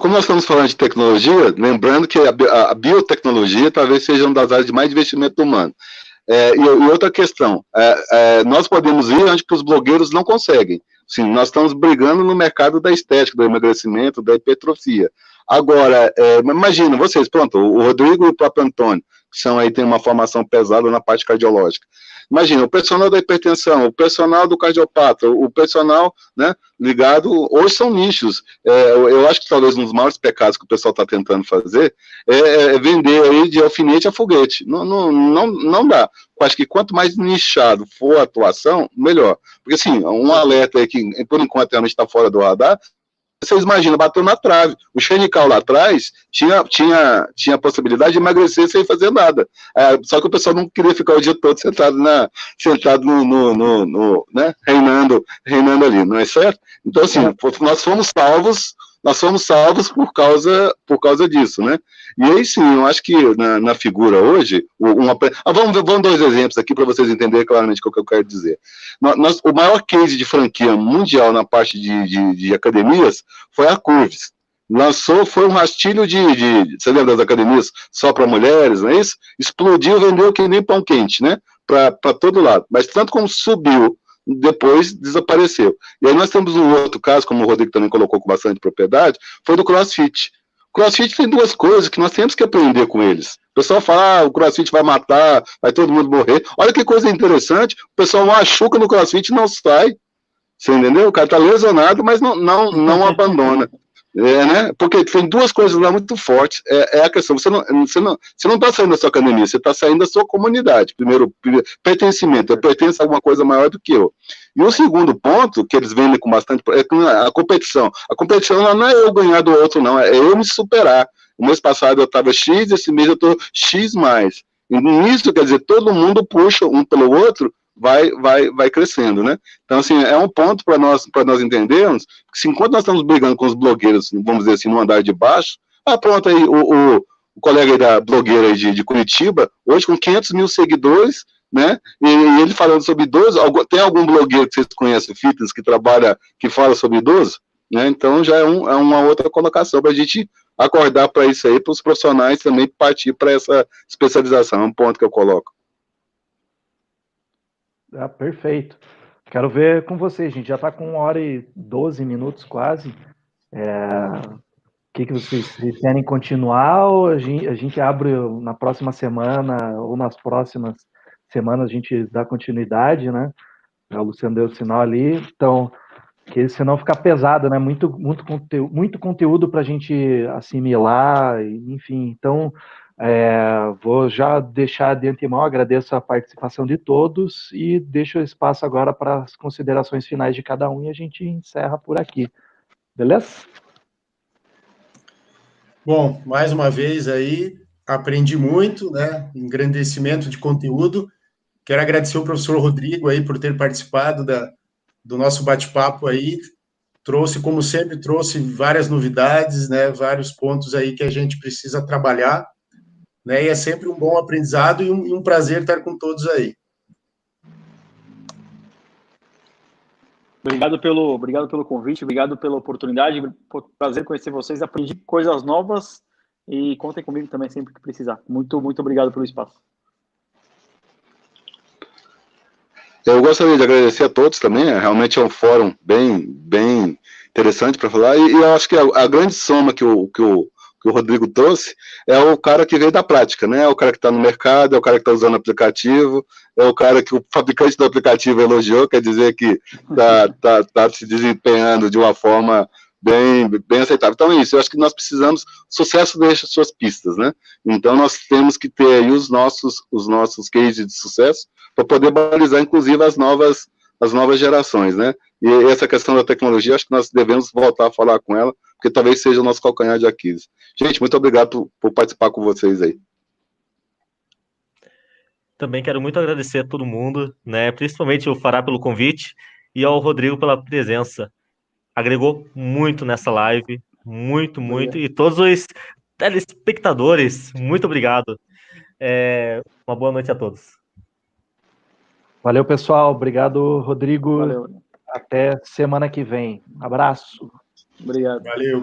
Como nós estamos falando de tecnologia, lembrando que a biotecnologia talvez seja uma das áreas de mais investimento humano. E outra questão, nós podemos ir onde que os blogueiros não conseguem. Sim, nós estamos brigando no mercado da estética, do emagrecimento, da hipertrofia. Agora, imagina, vocês, pronto, o Rodrigo e o próprio Antônio, que tem uma formação pesada na parte cardiológica. Imagina, o personal da hipertensão, o personal do cardiopata, o personal, né, ligado, hoje são nichos. Eu acho que talvez um dos maiores pecados que o pessoal está tentando fazer é vender aí de alfinete a foguete. Não dá. Eu acho que quanto mais nichado for a atuação, melhor. Porque, assim, um alerta aí que, por enquanto, realmente está fora do radar. Vocês imaginam, bateu na trave. O Xenical lá atrás tinha a possibilidade de emagrecer sem fazer nada. Só que o pessoal não queria ficar o dia todo sentado né, reinando ali, não é certo? Então, assim, nós fomos salvos por causa disso, né? E aí sim, eu acho que na figura hoje, vamos ver 2 exemplos aqui para vocês entenderem claramente o que eu quero dizer. O maior case de franquia mundial na parte de academias foi a Curves. Foi um rastilho você lembra das academias só para mulheres, não é isso? Explodiu, vendeu que nem pão quente, né? Para todo lado. Mas tanto como subiu, depois desapareceu. E aí nós temos um outro caso, como o Rodrigo também colocou com bastante propriedade, foi do CrossFit. O CrossFit tem 2 coisas que nós temos que aprender com eles. O pessoal fala, o CrossFit vai matar, vai todo mundo morrer. Olha que coisa interessante, o pessoal machuca no CrossFit e não sai. Você entendeu? O cara tá lesionado, mas não abandona. Né? Porque tem 2 coisas lá muito fortes. A questão, você não está saindo da sua academia, você está saindo da sua comunidade. Primeiro pertencimento, eu pertenço a alguma coisa maior do que eu. E o segundo ponto, que eles vendem com bastante, é a competição. A competição não é eu ganhar do outro, não, é eu me superar. O mês passado eu estava X, esse mês eu estou X mais. E nisso, quer dizer, todo mundo puxa um pelo outro, vai crescendo, né? Então, assim, é um ponto para nós entendermos que, se, enquanto nós estamos brigando com os blogueiros, vamos dizer assim, no andar de baixo, pronto, aí o colega aí da blogueira aí de Curitiba, hoje com 500 mil seguidores, né? E ele falando sobre idoso, tem algum blogueiro que vocês conhecem, fitness, que fala sobre idoso? Né? Então, já é uma outra colocação para a gente acordar para isso aí, para os profissionais também partir para essa especialização, é um ponto que eu coloco.
Perfeito. Quero ver com vocês, gente. Já está com 1h12 quase. O que vocês querem continuar ou a gente abre na próxima semana ou nas próximas semanas a gente dá continuidade, né? O Luciano deu o sinal ali. Então, que senão fica pesado, né? Muito conteúdo para a gente assimilar, enfim. Então, vou já deixar de antemão, agradeço a participação de todos e deixo o espaço agora para as considerações finais de cada um e a gente encerra por aqui. Beleza?
Bom, mais uma vez aí, aprendi muito, né? Engrandecimento de conteúdo. Quero agradecer o professor Rodrigo aí por ter participado do nosso bate-papo aí. Como sempre, trouxe várias novidades, né? Vários pontos aí que a gente precisa trabalhar. Né, e é sempre um bom aprendizado e um prazer estar com todos aí.
Obrigado pelo convite, obrigado pela oportunidade, prazer conhecer vocês, aprendi coisas novas e contem comigo também sempre que precisar. Muito, muito obrigado pelo espaço.
Eu gostaria de agradecer a todos também, realmente é um fórum bem interessante para falar, e eu acho que a grande soma que o Rodrigo trouxe é o cara que veio da prática, né? É o cara que está no mercado, é o cara que está usando o aplicativo, é o cara que o fabricante do aplicativo elogiou, quer dizer que está se desempenhando de uma forma bem aceitável. Então é isso, eu acho que nós precisamos, sucesso deixa suas pistas, né? Então nós temos que ter aí os nossos cases de sucesso para poder balizar, inclusive, as novas gerações, né? E essa questão da tecnologia, acho que nós devemos voltar a falar com ela, porque talvez seja o nosso calcanhar de Aquiles. Gente, muito obrigado por participar com vocês aí.
Também quero muito agradecer a todo mundo, né? Principalmente o Fará pelo convite e ao Rodrigo pela presença. Agregou muito nessa live, muito, e todos os telespectadores, muito obrigado. Uma boa noite a todos.
Valeu, pessoal. Obrigado, Rodrigo.
Valeu.
Até semana que vem. Abraço.
Obrigado.
Valeu.